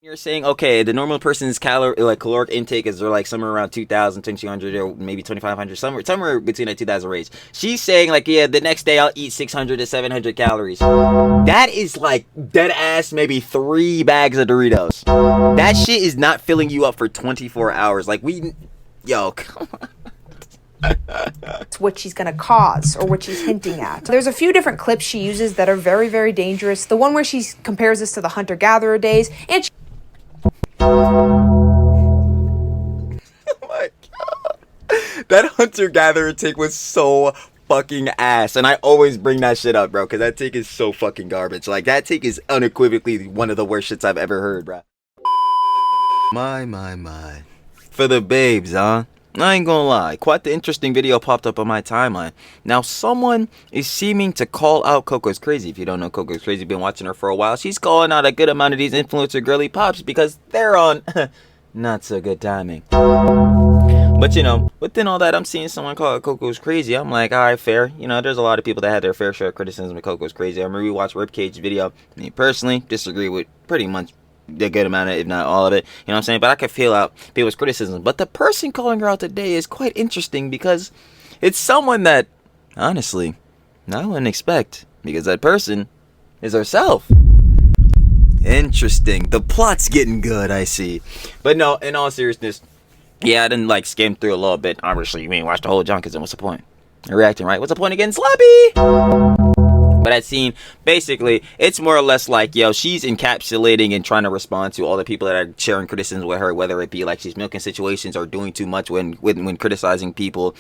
You're saying, okay, the normal person's caloric intake is they're like somewhere around 2,000, 2,200, or maybe 2,500, somewhere between that 2,000 range. She's saying like, yeah, the next day I'll eat 600 to 700 calories. That is like dead ass maybe 3 bags of Doritos. That shit is not filling you up for 24 hours. Like yo, come on. What she's going to cause or what she's hinting at. There's a few different clips she uses that are very, very dangerous. The one where she compares this to the hunter-gatherer days, and Oh my god. That hunter-gatherer take was so fucking ass. And I always bring that shit up, bro, because that take is so fucking garbage. Like, that take is unequivocally one of the worst shits I've ever heard, bro. My. For the babes, huh? I ain't gonna lie, quite the interesting video popped up on my timeline. Now, someone is seeming to call out CocoCrazy. If you don't know CocoCrazy, been watching her for a while, she's calling out a good amount of these influencer girly pops because they're on not so good timing. But you know, within all that, I'm seeing someone call it CocoCrazy. I'm like, alright, fair. You know, there's a lot of people that had their fair share of criticism of CocoCrazy. I remember we watched Ribcage's video. Me personally, disagree with pretty much a good amount of it, if not all of it. You know what I'm saying? But I could feel out people's criticism. But the person calling her out today is quite interesting because it's someone that, honestly, I wouldn't expect. Because that person is herself. Interesting. The plot's getting good, I see. But no, in all seriousness, yeah, I didn't like skim through a little bit. Obviously, you mean watch the whole junk, because then what's the point? You're reacting, right? What's the point of getting sloppy? But that scene, basically, it's more or less like, yo, she's encapsulating and trying to respond to all the people that are sharing criticisms with her, whether it be like she's milking situations or doing too much when criticizing people.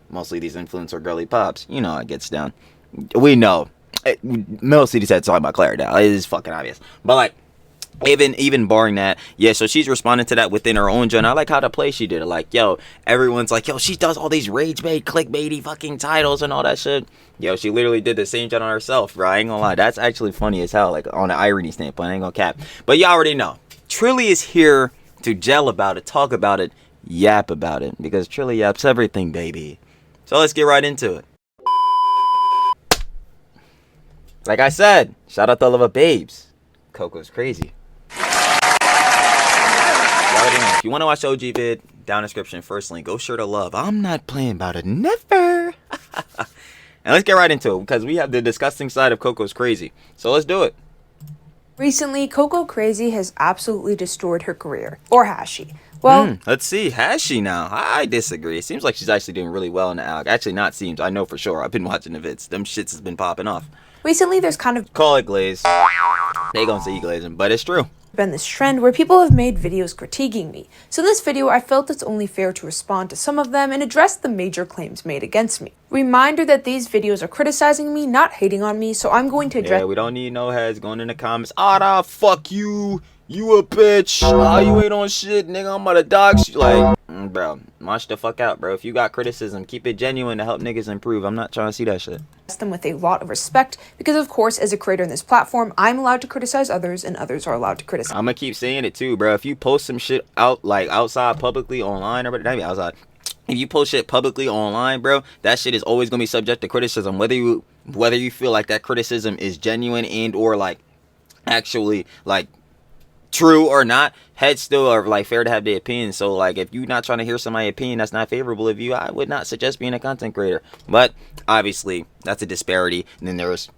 Mostly these influencer girly pops. You know how it gets down. We know. Middle City said talking about Claire now. It is fucking obvious. But like, even barring that, yeah, so she's responding to that within her own genre. I like how the play she did it. Like, yo, everyone's like, yo, she does all these rage bait, clickbaity fucking titles and all that shit. Yo, she literally did the same shit on herself, bro. I ain't gonna lie, that's actually funny as hell, like on an irony standpoint. I ain't gonna cap. But y'all already know, Trilly is here to gel about it, talk about it, yap about it, because Trilly yaps everything, baby. So let's get right into it. Like I said, shout out to all of the babes. CocoCrazy. If you want to watch the OG vid, down in the description, first link, go share the love. I'm not playing about it, never. And let's get right into it, because we have the disgusting side of CocoCrazy. So let's do it. recently, CocoCrazy has absolutely destroyed her career. Or has she? Well, let's see. Has she now? I disagree. It seems like she's actually doing really well in the ALG. Actually, not seems. I know for sure. I've been watching the vids. Them shits has been popping off. recently there's kind of Call it glaze. They gonna say you glazing, but it's true. been this trend where people have made videos critiquing me. So in this video, I felt it's only fair to respond to some of them and address the major claims made against me. Reminder that these videos are criticizing me, not hating on me, so I'm going to address— Yeah, we don't need no heads going in the comments. Ah, fuck you. You a bitch. Ah, you ain't on shit, nigga. I'm about to dox you. Like, bro, watch the fuck out, bro. If you got criticism, keep it genuine to help niggas improve. I'm not trying to see that shit. them with a lot of respect, because of course, as a creator in this platform, I'm allowed to criticize others and others are allowed to criticize. I'm gonna keep saying it too, bro. If you post some shit out, like outside publicly online, or not even outside, if you post shit publicly online, bro, that shit is always gonna be subject to criticism, whether you feel like that criticism is genuine and or like actually like true or not. Heads still are like fair to have their opinion. So like, if you're not trying to hear somebody's opinion that's not favorable of you, I would not suggest being a content creator. But obviously that's a disparity, and then there's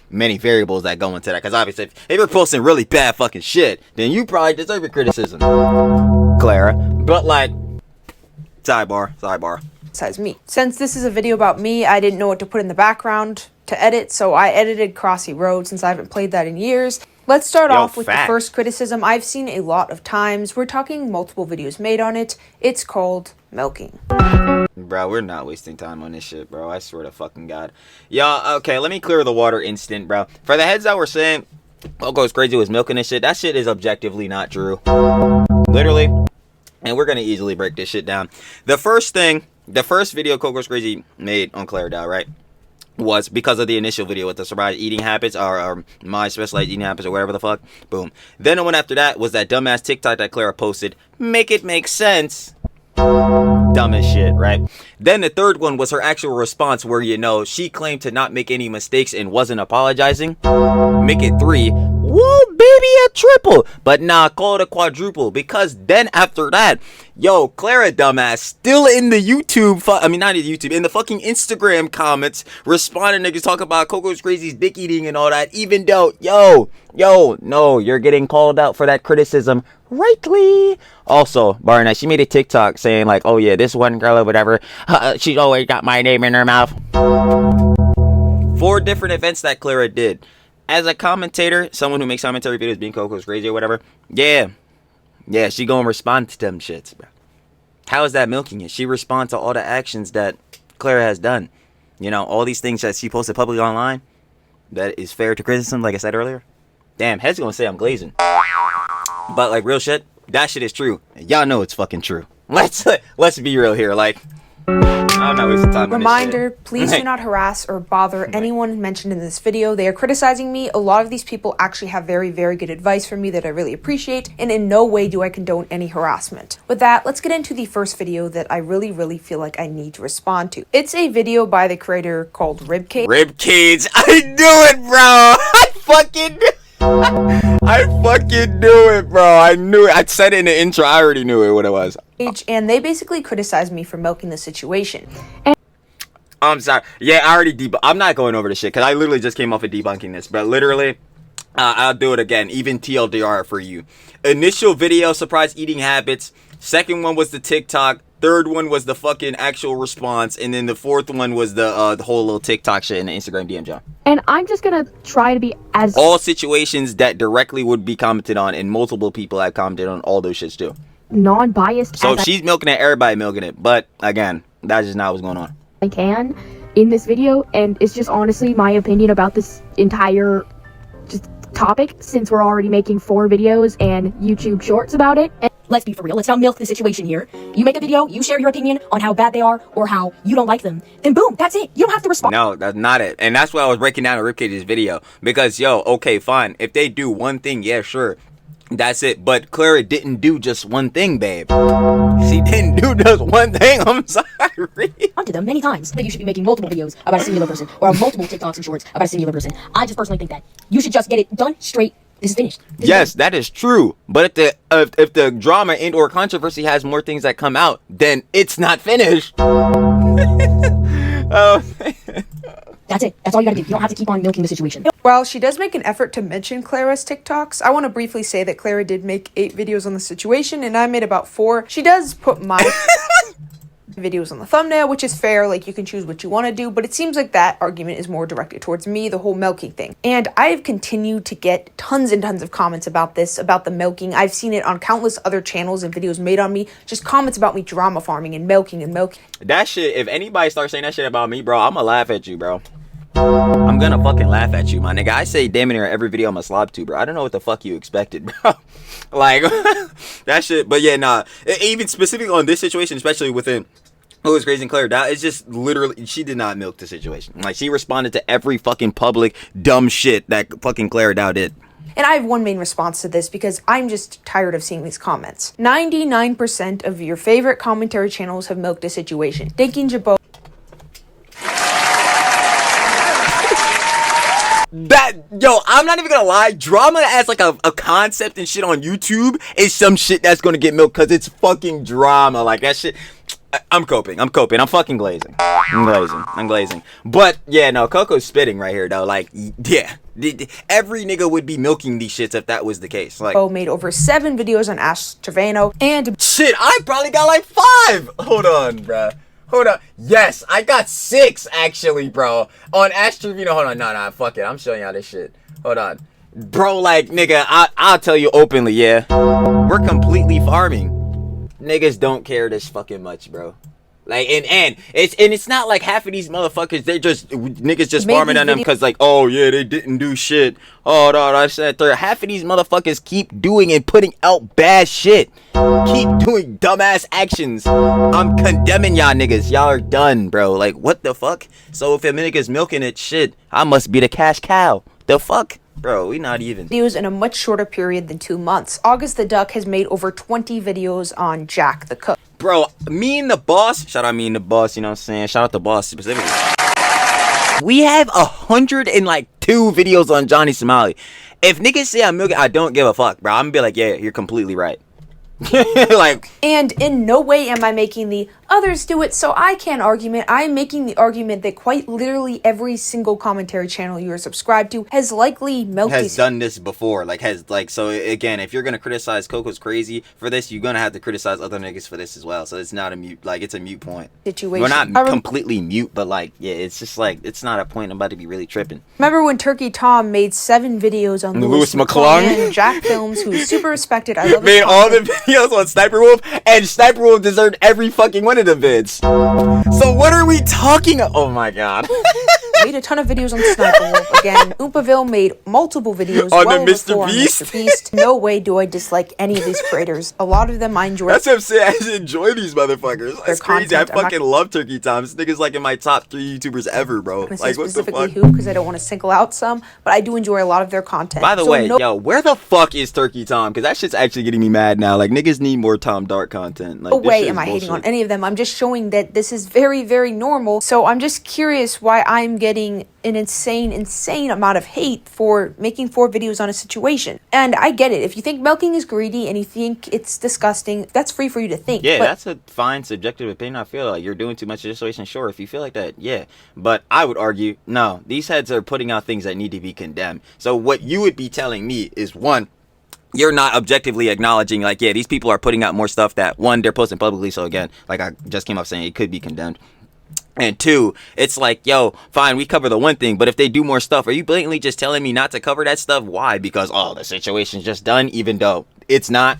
many variables that go into that, because obviously if you're posting really bad fucking shit, then you probably deserve your criticism, Clara. But like, sidebar Besides me. Since this is a video about me, I didn't know what to put in the background to edit, so I edited Crossy Road since I haven't played that in years. Let's start off with the first criticism I've seen a lot of times. We're talking multiple videos made on it. It's called milking. Bro, we're not wasting time on this shit, bro. I swear to fucking God. Y'all, okay, let me clear the water instant, bro. For the heads that were saying CocoCrazy was milking this shit, that shit is objectively not true. Literally. And we're gonna easily break this shit down. The first video CocoCrazy made on Claire Dow, right, was because of the initial video with the surprise eating habits, or my specialized eating habits, or whatever the fuck. Boom. Then the one after that was that dumbass TikTok that Clara posted. Make it make sense. Dumb as shit, right? Then the third one was her actual response, where, you know, she claimed to not make any mistakes and wasn't apologizing. Make it 3. whoa, baby, a triple. But nah, call it a quadruple. Because then after that, yo, Clara dumbass still in the YouTube, not in the YouTube, in the fucking Instagram comments, responding niggas talking about CocoCrazy's dick eating and all that, even though, yo, no, you're getting called out for that criticism rightly. Also, Barnett, she made a TikTok saying like, oh yeah, this one girl or whatever, she's always got my name in her mouth. 4 different events that Clara did. As a commentator, someone who makes commentary videos being CocoCrazy or whatever, yeah, she gonna respond to them shits, bro. How is that milking it? She responds to all the actions that Clara has done. You know, all these things that she posted publicly online, that is fair to criticism, like I said earlier. Damn, head's gonna say I'm glazing. But like real shit, that shit is true. Y'all know it's fucking true. Let's be real here, like, I'm not wasting time. Reminder, please do not harass or bother anyone mentioned in this video. They are criticizing me. A lot of these people actually have very, very good advice for me that I really appreciate, and in no way do I condone any harassment. With that, let's get into the first video that I really, really feel like I need to respond to. It's a video by the creator called Ribcage. Ribcage, I knew it, bro. I fucking knew it, bro. I knew it. I said it in the intro. I already knew it, what it was. And they basically criticized me for milking the situation. I'm sorry. Yeah, I already I'm not going over the shit because I literally just came off of debunking this. But literally, I'll do it again. Even TLDR for you. Initial video, surprise eating habits. Second one was the TikTok. Third one was the fucking actual response. And then the fourth one was the whole little TikTok shit in the Instagram DM job. And I'm just gonna try to be as... All situations that directly would be commented on, and multiple people have commented on all those shits too. Non-biased. So if she's milking it, everybody milking it. But again, that's just not what's going on. I can in this video, and it's just honestly my opinion about this entire just topic, since we're already making 4 videos and YouTube shorts about it. And let's be for real. Let's not milk the situation here. You make a video, you share your opinion on how bad they are or how you don't like them, then boom, that's it. You don't have to respond. No, that's not it. And that's why I was breaking down Ribcage's video. Because, yo, okay, fine. If they do one thing, yeah, sure. That's it. But Clara didn't do just one thing, babe. She didn't do just one thing. I'm sorry. To them many times that you should be making multiple videos about a singular person or multiple TikToks and shorts about a singular person. I just personally think that you should just get it done straight. This is finished. Yes, that is true. But if the drama and or controversy has more things that come out, then it's not finished. Oh. That's it. That's all you gotta do. You don't have to keep on milking the situation. While she does make an effort to mention Clara's TikToks, I want to briefly say that Clara did make 8 videos on the situation, and I made about 4. She does put my videos on the thumbnail, which is fair, like you can choose what you want to do, but it seems like that argument is more directed towards me, the whole milking thing. And I have continued to get tons and tons of comments about this, about the milking. I've seen it on countless other channels and videos made on me, just comments about me drama farming and milking and milking. That shit, if anybody starts saying that shit about me, bro, I'm gonna laugh at you, bro. I'm gonna fucking laugh at you, my nigga. I say damn near every video I'm a slob to, bro. I don't know what the fuck you expected, bro. Like, that shit. But yeah, nah. Even specifically on this situation, especially within CocoCrazy and Clara, that it's just literally, she did not milk the situation. Like, she responded to every fucking public dumb shit that fucking Clara Dow did. And I have one main response to this because I'm just tired of seeing these comments. 99% of your favorite commentary channels have milked a situation. Thinking Jabot. Yo, I'm not even gonna lie, drama as like a concept and shit on YouTube is some shit that's gonna get milked because it's fucking drama. Like, that shit, I'm coping, I'm fucking glazing. I'm glazing. But yeah, no, Coco's spitting right here though. Like, yeah, every nigga would be milking these shits if that was the case. Like, made over 7 videos on Ash Trevino, and shit, I probably got like 5. Hold on, bruh. Hold up. Yes, I got 6 actually, bro. On Ash Trevino. Hold on. No, fuck it. I'm showing y'all this shit. Hold on. Bro, like, nigga, I'll tell you openly, yeah. We're completely farming. Niggas don't care this fucking much, bro. Like, and it's not like half of these motherfuckers, they're just niggas just farming on them because, like, oh yeah, they didn't do shit. Oh no, that's that third. Half of these motherfuckers keep doing and putting out bad shit. Keep doing dumbass actions. I'm condemning y'all niggas. Y'all are done, bro. Like, what the fuck? So if a nigga's milking it, shit, I must be the cash cow. The fuck? Bro, we not even. Videos in a much shorter period than 2 months. August the Duck has made over 20 videos on Jack the Cook. Bro, me and the boss, shout out me and the boss, you know what I'm saying? Shout out the boss specifically. We have 102 videos on Johnny Somali. If niggas say I'm milking, I don't give a fuck, bro. I'm gonna be like, yeah, you're completely right. Like, and in no way am I making the others do it so I can't argument. I'm making the argument that quite literally every single commentary channel you are subscribed to has likely done this before. So again, if you're gonna criticize CocoCrazy for this, you're gonna have to criticize other niggas for this as well. So it's not a mute, it's a mute point. Situation. We're not completely mute, but yeah, it's just it's not a point. I'm about to be really tripping. Remember when Turkey Tom made 7 videos on Louis McClung, Jack Films, who's super respected. I love his made all the videos on Sniper Wolf, and Sniper Wolf deserved every fucking one of the vids. So what are we talking about? Oh my god. Made a ton of videos on Sniper Wolf. Again, Oopaville made multiple videos on the Mr. Beast. No way do I dislike any of these creators. A lot of them I enjoy. That's what I'm saying. I enjoy these motherfuckers. That's crazy. I fucking love Turkey Tom. This nigga's in my top 3 YouTubers ever, bro. What the fuck? Who? Because I don't want to single out some, but I do enjoy a lot of their content. By the way, yo, where the fuck is Turkey Tom? Because that shit's actually getting me mad now. Niggas need more Tom Dark content. No way am I hating on any of them. I'm just showing that this is very, very normal. So I'm just curious why I'm getting an insane amount of hate for making 4 videos on a situation. And I get it. If you think milking is greedy and you think it's disgusting, that's free for you to think. Yeah, that's a fine subjective opinion. I feel like you're doing too much of the situation. Sure, if you feel like that, yeah. But I would argue, no, these heads are putting out things that need to be condemned. So what you would be telling me is, one, you're not objectively acknowledging, yeah, these people are putting out more stuff that, one, they're posting publicly. So again, I just came up saying it could be condemned. And 2, it's yo, fine, we cover the one thing, but if they do more stuff, are you blatantly just telling me not to cover that stuff? Why? Because, the situation's just done, even though it's not.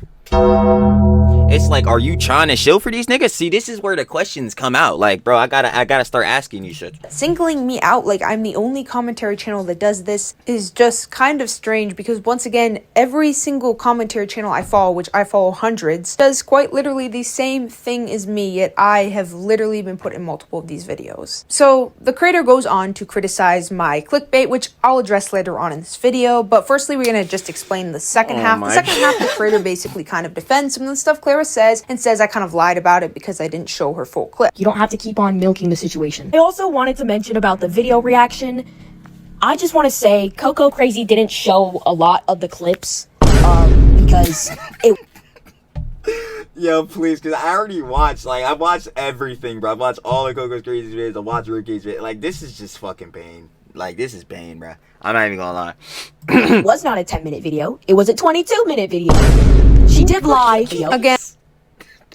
It's are you trying to show for these niggas? See, this is where the questions come out. Bro, I gotta start asking you shit. Singling me out I'm the only commentary channel that does this is just kind of strange, because once again, every single commentary channel I follow, which I follow hundreds, does quite literally the same thing as me, yet I have literally been put in multiple of these videos. So the creator goes on to criticize my clickbait, which I'll address later on in this video, but firstly we're gonna just explain the second half. The second half, the creator basically kind of defends some of the stuff Clara says, and says I kind of lied about it because I didn't show her full clip. You don't have to keep on milking the situation. I also wanted to mention about the video reaction. I just want to say CocoCrazy didn't show a lot of the clips because it... Yo, please, because I already watched, I watched everything, bro. I watched all of CocoCrazy's videos. I watched Ricky's videos. This is just fucking pain. This is pain, bro. I'm not even gonna lie. It was not a 10-minute video. It was a 22-minute video. She did lie. Again.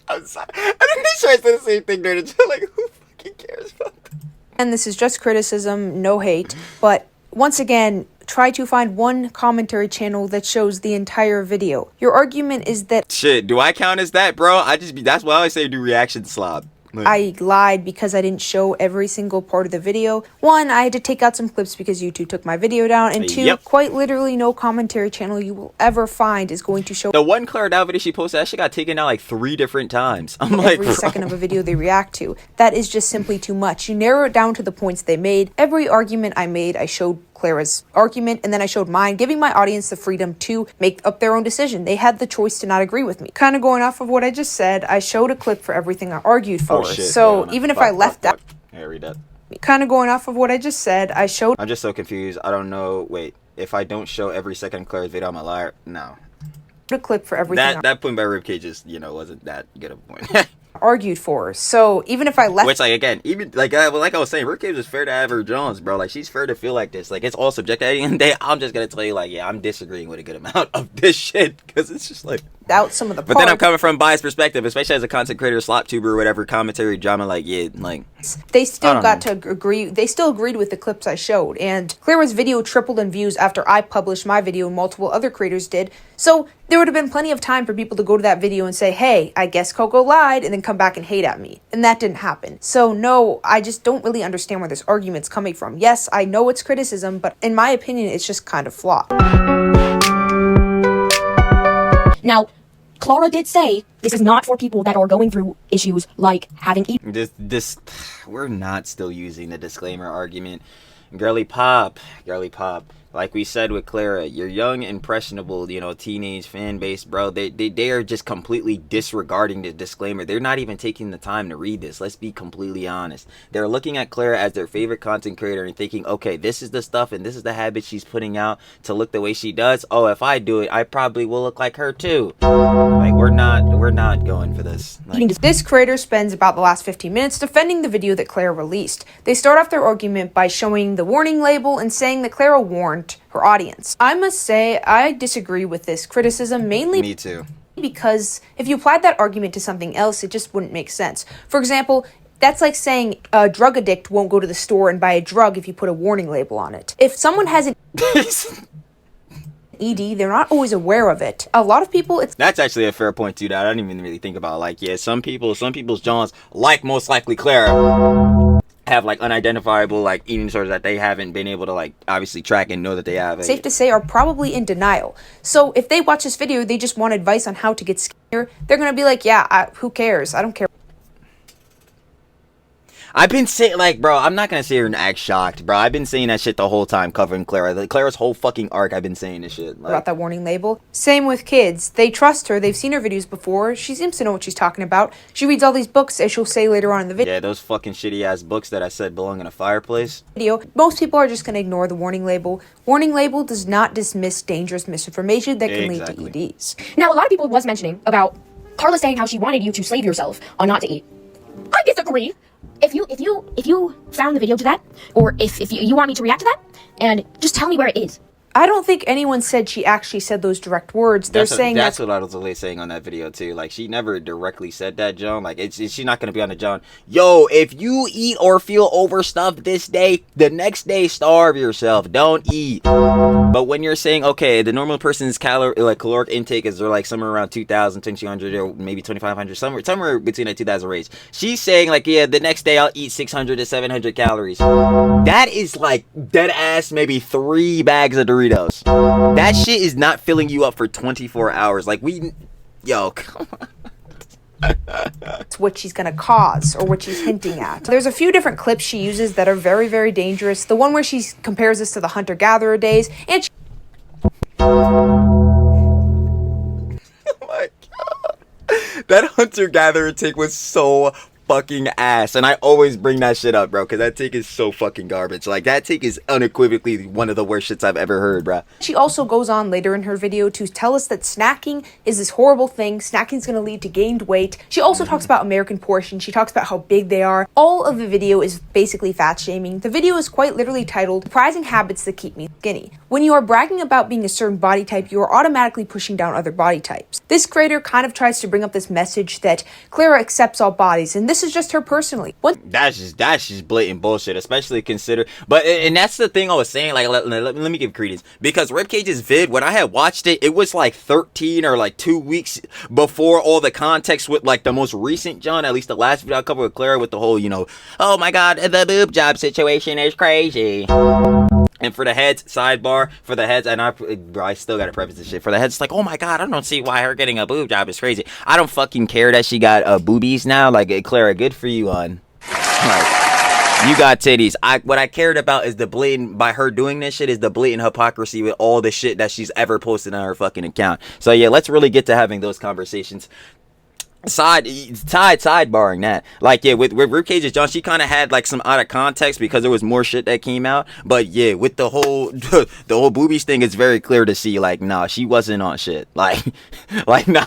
I'm sorry. I didn't sure I said the same thing during the who fucking cares about that? And this is just criticism, no hate. But once again, try to find one commentary channel that shows the entire video. Your argument is that... Shit, do I count as that, bro? That's why I always say do reaction slob. I lied because I didn't show every single part of the video. 1, I had to take out some clips because YouTube took my video down. And 2, quite literally no commentary channel you will ever find is going to show... The one Clara Dow video she posted, that shit got taken down 3 different times. I'm every second of a video they react to. That is just simply too much. You narrow it down to the points they made. Every argument I made, I showed Clara's argument, and then I showed mine, giving my audience the freedom to make up their own decision. They had the choice to not agree with me. Kind of going off of what I just said, I showed a clip for everything I argued for. Shit, so even if I left that... Yeah, read that. Kind of going off of what I just said, I showed... I'm just so confused. I don't know. Wait, if I don't show every second of Clara's video, I'm a liar? No. A clip for everything. That point by Ribcage just, wasn't that good of a point. Argued for. So even if I left, which again, even like I was saying, Ribcage is fair to have her Jones, bro. She's fair to feel like this. It's all subjective. At the end of the day, I'm just gonna tell you, yeah, I'm disagreeing with a good amount of this shit because it's just out some of the parts. But then I'm coming from biased perspective, especially as a content creator, slop tuber, or whatever, commentary drama. They still got to agree. They still agreed with the clips I showed, and Clara's video tripled in views after I published my video, and multiple other creators did. So there would have been plenty of time for people to go to that video and say, "Hey, I guess Coco lied," and then come back and hate at me. And that didn't happen. So no, I just don't really understand where this argument's coming from. Yes, I know it's criticism, but in my opinion, it's just kind of flawed. Now, Clara did say this is not for people that are going through issues like having this we're not still using the disclaimer argument. Girly pop. Like we said with Clara, you're young, impressionable, you know, teenage fan base, bro. They are just completely disregarding the disclaimer. They're not even taking the time to read this. Let's be completely honest. They're looking at Clara as their favorite content creator and thinking, okay, this is the stuff and this is the habit she's putting out to look the way she does. Oh, if I do it, I probably will look like her too. Like, we're not going for this. Like, this creator spends about the last 15 minutes defending the video that Clara released. They start off their argument by showing the warning label and saying that Clara warned her audience. I must say, I disagree with this criticism, mainly me too. Because if you applied that argument to something else, it just wouldn't make sense. For example, that's like saying a drug addict won't go to the store and buy a drug if you put a warning label on it. If someone has an ED, they're not always aware of it. A lot of people, that's actually a fair point too, that I didn't even really think about. Like, yeah, some people's Johns, like most likely Clara, have like unidentifiable like eating disorders that they haven't been able to like obviously track and know that they have. Safe to say, are probably in denial. So if they watch this video, they just want advice on how to get skinnier. They're gonna be like, yeah, who cares? I don't care. I've been saying, like, bro, I'm not gonna sit here and act shocked, bro. I've been saying that shit the whole time, covering Clara. Clara's whole fucking arc, I've been saying this shit. Like, about that warning label. Same with kids. They trust her. They've seen her videos before. She seems to know what she's talking about. She reads all these books, as she'll say later on in the video. Yeah, those fucking shitty-ass books that I said belong in a fireplace. Most people are just gonna ignore the warning label. Warning label does not dismiss dangerous misinformation that can lead to EDs. Now, a lot of people was mentioning about Carla saying how she wanted you to slave yourself on not to eat. I disagree. If you found the video to that, or if you want me to react to that, and just tell me where it is. I don't think anyone said she actually said those direct words. They're saying that's what I was really saying on that video too. Like, she never directly said that, John. Like, she's not gonna be on the John. Yo, if you eat or feel overstuffed this day, the next day starve yourself. Don't eat. But when you're saying, okay, the normal person's caloric intake is like somewhere around 2,000, 2,200, or maybe 2,500, somewhere between that 2,000 range. She's saying like, yeah, the next day I'll eat 600 to 700 calories. That is like dead ass maybe 3 bags of Doritos. That shit is not filling you up for 24 hours. Like, yo, come on. It's what she's gonna cause or what she's hinting at. There's a few different clips she uses that are very, very dangerous. The one where she compares this to the hunter-gatherer days, and oh my god, that hunter-gatherer take was so fucking ass, and I always bring that shit up, bro, because that take is so fucking garbage. Like, that take is unequivocally one of the worst shits I've ever heard, bro. She also goes on later in her video to tell us that snacking is this horrible thing. Snacking's gonna lead to gained weight. She also talks about American portions. She talks about how big they are. All of the video is basically fat shaming. The video is quite literally titled Surprising Habits That Keep Me Skinny. When you are bragging about being a certain body type, you are automatically pushing down other body types. This creator kind of tries to bring up this message that Clara accepts all bodies, and this is just her personally. That's just blatant bullshit, especially and that's the thing I was saying. Like, let me give credence, because Ribcage's vid, when I had watched it, it was like 13 or like 2 weeks before all the context with like the most recent John, at least the last video I covered with Clara, with the whole, you know, oh my god, the boob job situation is crazy. And for the heads, sidebar, for the heads, and I still gotta preface this shit. For the heads, it's like, oh my god, I don't see why her getting a boob job is crazy. I don't fucking care that she got boobies now. Like, Clara, good for you, like, you got titties. What I cared about is the blatant, by her doing this shit, is the blatant hypocrisy with all the shit that she's ever posted on her fucking account. So yeah, let's really get to having those conversations. Sidebarring that, like, yeah, with Ribcage's John, she kind of had like some out of context because there was more shit that came out. But yeah, with the whole boobies thing, it's very clear to see, like, nah, she wasn't on shit. Like nah.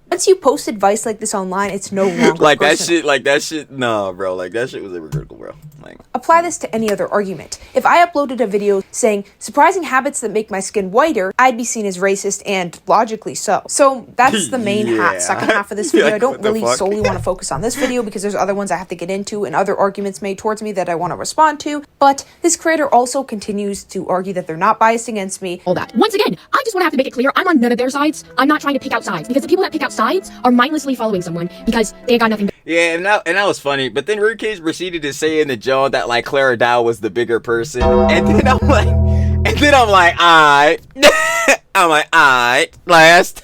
Once you post advice like this online, it's no longer like personal. that shit, nah, bro. Like, that shit was hypocritical, bro. Like, apply this to any other argument. If I uploaded a video saying surprising habits that make my skin whiter, I'd be seen as racist, and logically so. So that's the main second half of this video. I don't really solely want to focus on this video because there's other ones I have to get into and other arguments made towards me that I want to respond to. But this creator also continues to argue that they're not biased against me. All that. Once again, I just want to have to make it clear, I'm on none of their sides. I'm not trying to pick out sides, because the people that pick out sides are mindlessly following someone because they got nothing. Yeah, and that was funny. But then Ribcage proceeded to say in the Joe that like Clara Dow was the bigger person, and then I'm like, alright. I'm like, alright, last.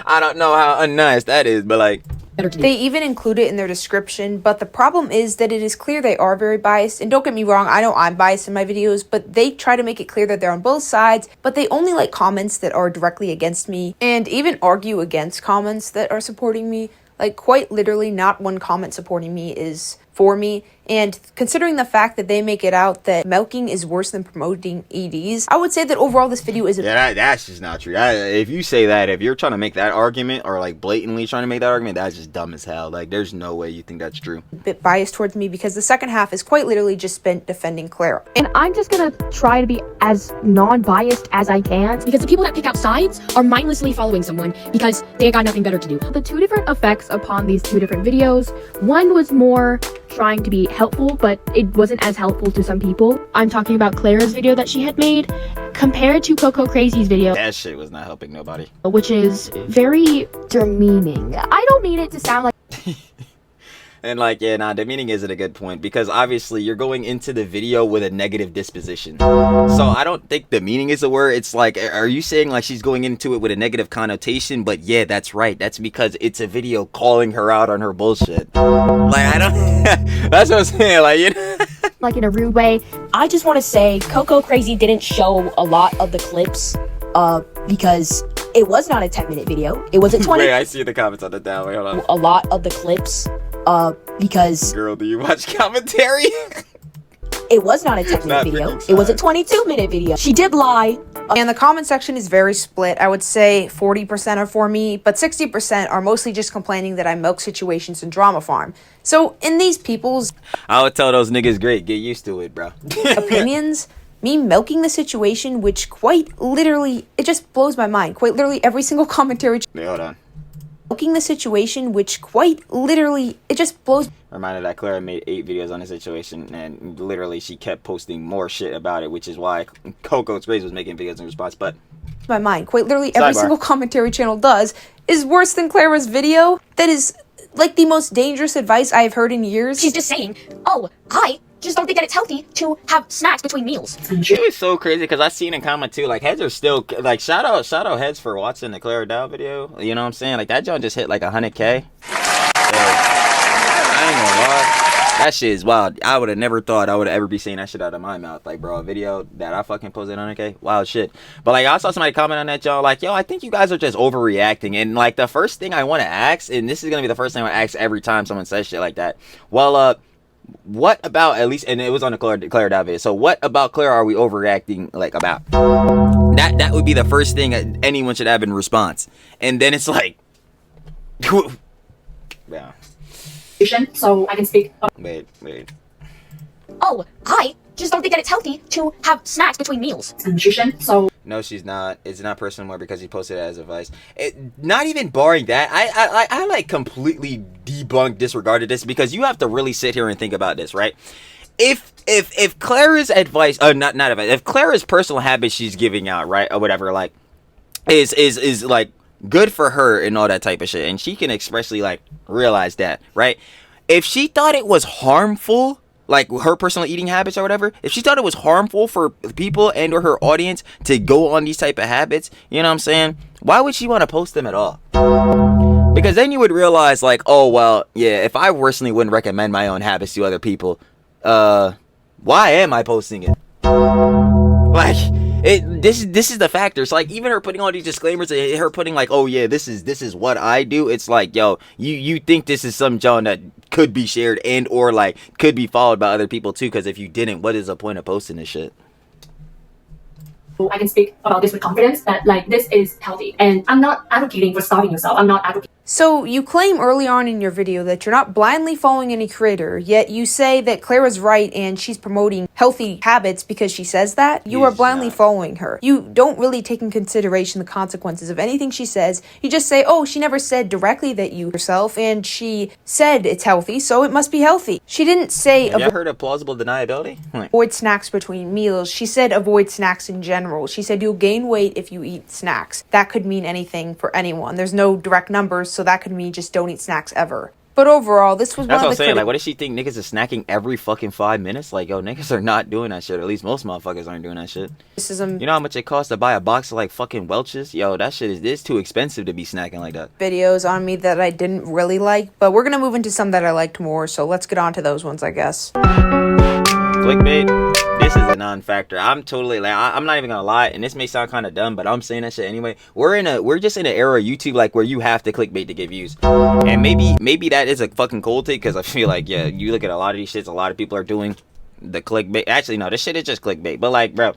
I don't know how unnice that is, but like, better to do. They even include it in their description, but the problem is that it is clear they are very biased. And don't get me wrong, I know I'm biased in my videos, but they try to make it clear that they're on both sides, but they only like comments that are directly against me and even argue against comments that are supporting me. Like, quite literally, not one comment supporting me is for me. And considering the fact that they make it out that milking is worse than promoting EDs, I would say that overall this video is that's just not true. If you say that, if you're trying to make that argument, or like blatantly trying to make that argument, that's just dumb as hell. Like, there's no way you think that's true. a bit biased towards me because the second half is quite literally just spent defending Clara. And I'm just gonna try to be as non-biased as I can. Because the people that pick out sides are mindlessly following someone because they got nothing better to do. The two different effects upon these two different videos, one was more trying to be helpful, but it wasn't as helpful to some people. I'm talking about Clara's video that she had made compared to CocoCrazy's video. That shit was not helping nobody. Which is very demeaning. I don't mean it to sound like And like, yeah, nah, demeaning isn't a good point, because obviously you're going into the video with a negative disposition. So I don't think demeaning is the word. It's like, are you saying like she's going into it with a negative connotation? But yeah, that's right. That's because it's a video calling her out on her bullshit. Like, I don't, that's what I'm saying. Like, you know, like in a rude way. I just want to say CocoCrazy didn't show a lot of the clips because it was not a 10-minute video. It was a 20. Wait, I see the comments on the down. Wait, hold on. A lot of the clips because Girl, do you watch commentary? it was not a 10-minute video. It was a 22-minute video. She did lie. And the comment section is very split. I would say 40% are for me, but 60% are mostly just complaining that I milk situations in Drama Farm. So in these people's I would tell those niggas, great, get used to it, bro. opinions, me milking the situation, which quite literally, it just blows my mind. Quite literally every single commentary Wait, hold on. milking the situation, which quite literally, it just blows Reminded that Clara made 8 videos on the situation, and literally she kept posting more shit about it, which is why CocoCrazy was making videos in response. But my mind. Quite literally every Sidebar. single commentary channel does is worse than Clara's video. That is like the most dangerous advice I've heard in years. She's just saying, oh, I just don't think that it's healthy to have snacks between meals. it was so crazy because I seen in comment too, like, heads are still like, shout out heads for watching the Clara Dow video. You know what I'm saying? Like, that joint just hit like 100K. I ain't gonna lie, that shit is wild. I would have never thought I would ever be saying that shit out of my mouth. Like, bro, a video that I fucking posted 100K, wild shit. But like, I saw somebody comment on that, y'all, like, yo, I think you guys are just overreacting. And like, the first thing I want to ask, and this is gonna be the first thing I ask every time someone says shit like that, well, what about, at least, and it was on the Clara Dow video, so what about Clara are we overreacting like about? That would be the first thing anyone should have in response. And then it's like, yeah. So I can speak. Wait. Oh, I just don't think that it's healthy to have snacks between meals. Nutrition. So no, she's not. It's not personal more because he posted it as advice. Not even barring that, I like completely debunked, disregarded this, because you have to really sit here and think about this, right? If Clara's advice, not advice, if Clara's personal habits she's giving out, right, or whatever, like, is like good for her and all that type of shit, and she can expressly like realize that, right? If she thought it was harmful, like her personal eating habits or whatever, if she thought it was harmful for people and or her audience to go on these type of habits, you know what I'm saying, why would she want to post them at all? Because then you would realize, like, oh well, yeah, if I personally wouldn't recommend my own habits to other people, why am I posting it? Like, this is the factor. It's like, even her putting all these disclaimers, her putting like, oh yeah, this is what I do. It's like, yo, you think this is some John that could be shared and or like could be followed by other people too? Because if you didn't, what is the point of posting this shit? I can speak about this with confidence that like this is healthy, and I'm not advocating for starving yourself. I'm not advocating. So you claim early on in your video that you're not blindly following any creator, yet you say that Clara's right and she's promoting healthy habits because she says that. You are blindly following her. You don't really take in consideration the consequences of anything she says. You just say, oh, she never said directly that you herself, and she said it's healthy, so it must be healthy. She didn't say Have you heard of plausible deniability? avoid snacks between meals. She said avoid snacks in general. She said you'll gain weight if you eat snacks. That could mean anything for anyone. There's no direct numbers, so that could mean just don't eat snacks ever. But overall, this was That's one what of the I'm saying. Like, what does she think niggas are snacking every fucking 5 minutes? Like, yo, niggas are not doing that shit. Or at least most motherfuckers aren't doing that shit. criticism. You know how much it costs to buy a box of like fucking Welch's? Yo, that shit is too expensive to be snacking like that. Videos on me that I didn't really like, but we're gonna move into some that I liked more. So let's get on to those ones, I guess. Clickbait. This is a non-factor. I'm totally like I'm not even gonna lie, and this may sound kind of dumb, but I'm saying that shit anyway. We're just in an era of YouTube like where you have to clickbait to get views, and maybe that is a fucking cold take because I feel like yeah, you look at a lot of these shits, a lot of people are doing the clickbait. Actually, no, this shit is just clickbait. But like, bro.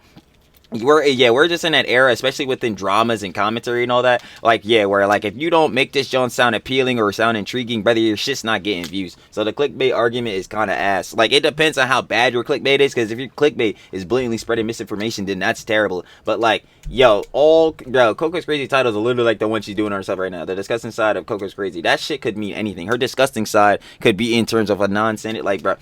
We're just in that era, especially within dramas and commentary and all that. Like, yeah, where like if you don't make this John sound appealing or sound intriguing, brother, your shit's not getting views. So the clickbait argument is kind of ass. Like, it depends on how bad your clickbait is, because if your clickbait is blatantly spreading misinformation, then that's terrible. But like, CocoCrazy titles are literally like the one she's doing herself right now. The disgusting side of CocoCrazy. That shit could mean anything. Her disgusting side could be in terms of a non-senate. Like, bro,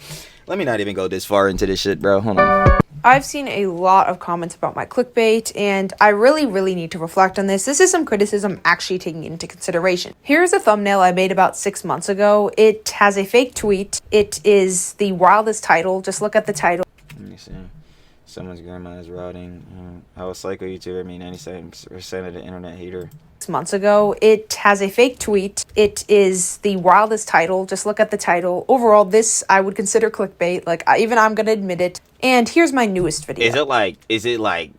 let me not even go this far into this shit, bro. Hold on. I've seen a lot of comments about my clickbait, and I really need to reflect on this. This is some criticism actually taking into consideration. Here's a thumbnail I made about 6 months ago. It has a fake tweet. It is the wildest title. Just look at the title. Let me see. Someone's grandma is routing. How a psycho YouTuber made 97% of the internet hater. 6 months ago. It has a fake tweet. It is the wildest title. Just look at the title. Overall, this I would consider clickbait. Like, even I'm gonna admit it. And here's my newest video. Is it like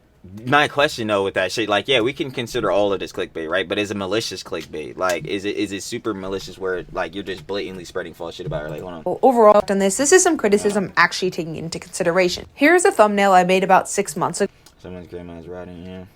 my question though with that shit? Like, yeah, we can consider all of this clickbait, right? But is it malicious clickbait? Like, is it super malicious where like you're just blatantly spreading false shit about her? Like, hold on. Well, overall, on this is some criticism actually taking into consideration. Here's a thumbnail I made about 6 months ago. Someone's grandma's routing. Yeah.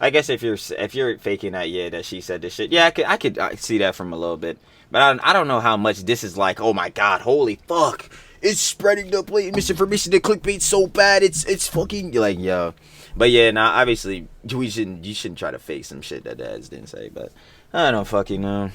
I guess if you're faking that, yeah, that she said this shit, yeah, I could see that from a little bit, but I don't know how much this is like. Oh my god, holy fuck, it's spreading the blatant misinformation. The clickbait so bad, it's fucking like yo. But yeah, now obviously you shouldn't try to fake some shit that dads didn't say. But I don't fucking know.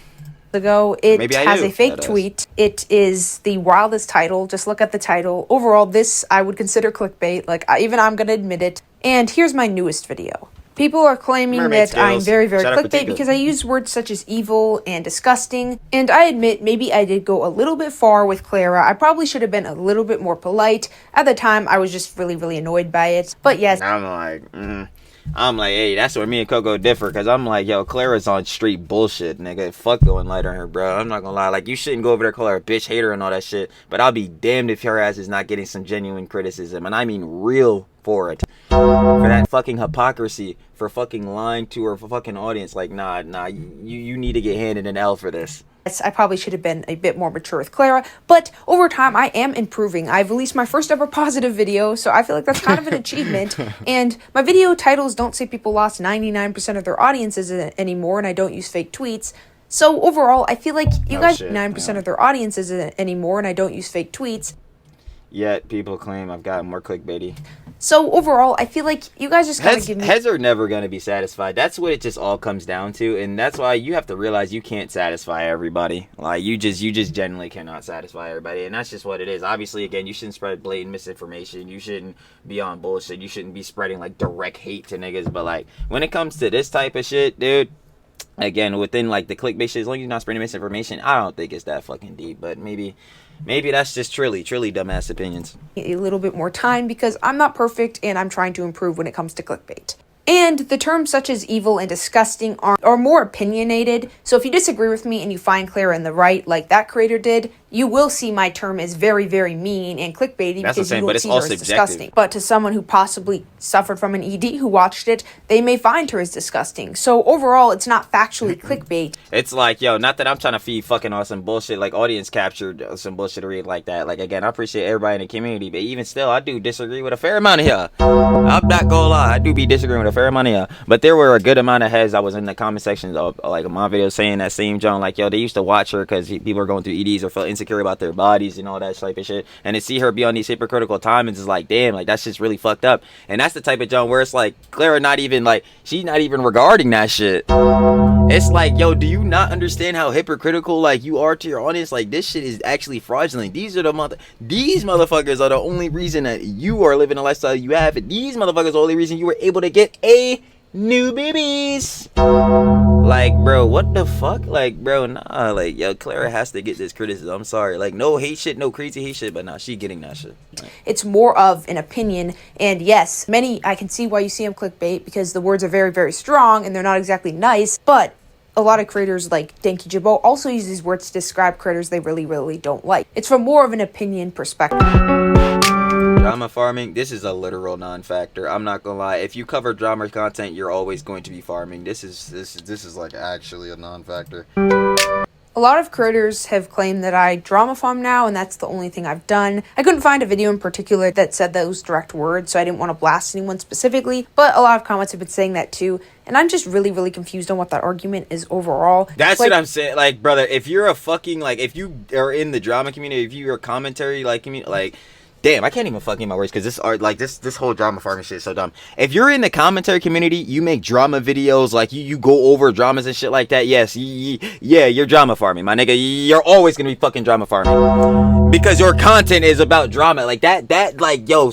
Ago, it has a fake tweet. It is the wildest title. Just look at the title. Overall, this I would consider clickbait. Like, even I'm gonna admit it. And here's my newest video. People are claiming that I'm very clickbait because I use words such as evil and disgusting. And I admit, maybe I did go a little bit far with Clara. I probably should have been a little bit more polite. At the time, I was just really annoyed by it. But yes. I'm like, hey, that's where me and Coco differ. Because I'm like, yo, Clara's on straight bullshit, nigga. Fuck going light on her, bro. I'm not gonna lie. Like, you shouldn't go over there, call her a bitch, hater, and all that shit. But I'll be damned if her ass is not getting some genuine criticism. And I mean real for it. For that fucking hypocrisy. For fucking lying to her, for fucking audience. Like, nah, you need to get handed an L for this. I probably should have been a bit more mature with Clara, but over time I am improving. I've released my first ever positive video, so I feel like that's kind of an achievement. And my video titles don't say people lost 99% of their audiences anymore, and I don't use fake tweets. So overall, I feel like you guys 9% of their audiences anymore, and I don't use fake tweets. Yet people claim I've got more clickbaity. So overall, I feel like you guys just kind of give me... Heads are never going to be satisfied. That's what it just all comes down to. And that's why you have to realize you can't satisfy everybody. Like, you just generally cannot satisfy everybody. And that's just what it is. Obviously, again, you shouldn't spread blatant misinformation. You shouldn't be on bullshit. You shouldn't be spreading, like, direct hate to niggas. But, like, when it comes to this type of shit, dude... Again, within, like, the clickbait shit, as long as you're not spreading misinformation, I don't think it's that fucking deep. But maybe that's just Trilly dumbass opinions. A little bit more time because I'm not perfect and I'm trying to improve when it comes to clickbait. And the terms such as evil and disgusting are more opinionated. So if you disagree with me and you find Clara in the right, like that creator did, you will see my term as very mean and clickbaity because you will see her as disgusting. But to someone who possibly suffered from an ED who watched it, they may find her as disgusting. So overall, it's not factually clickbait. It's like, yo, not that I'm trying to feed fucking on some bullshit, like audience captured some bullshittery like that. Like, again, I appreciate everybody in the community, but even still, I do disagree with a fair amount of y'all. I'm not gonna lie, I do be disagreeing with a fair amount of y'all. But there were a good amount of heads. I was in the comment section of like my video saying that same John, like, yo, they used to watch her because people are going through EDs or felt insecure about their bodies and all that type of shit, and to see her be on these hypocritical timings is like, damn, like, that's just really fucked up. And that's the type of John where it's like Clara not even like, she's not even regarding that shit. It's like, yo, do you not understand how hypocritical like you are to your audience? Like, this shit is actually fraudulent. These motherfuckers are the only reason that you are living the lifestyle you have, and these motherfuckers are the only reason you were able to get a new babies. Like, bro, what the fuck? Like, bro, nah. Like, yo, Clara has to get this criticism. I'm sorry. Like, no hate shit, no crazy hate shit, but nah, she getting that shit. Like, it's more of an opinion, and yes, I can see why you see them clickbait, because the words are very, very strong, and they're not exactly nice, but a lot of creators like Danky Jabot also use these words to describe creators they really, really don't like. It's from more of an opinion perspective. Drama farming, this is a literal non-factor. I'm not gonna lie. If you cover drama content, you're always going to be farming. This is like actually a non-factor. A lot of creators have claimed that I drama farm now, and that's the only thing I've done. I couldn't find a video in particular that said those direct words, so I didn't want to blast anyone specifically, but a lot of comments have been saying that too, and I'm just really, really confused on what that argument is overall. That's like, what I'm saying. Like, brother, if you're a fucking, like, if you are in the drama community, if you're a commentary, like, community, like, damn, I can't even fucking my words because this art, like this whole drama farming shit is so dumb. If you're in the commentary community, you make drama videos, like you go over dramas and shit like that. Yes, yeah, you're drama farming, my nigga. You're always gonna be fucking drama farming because your content is about drama. Like that, like, yo,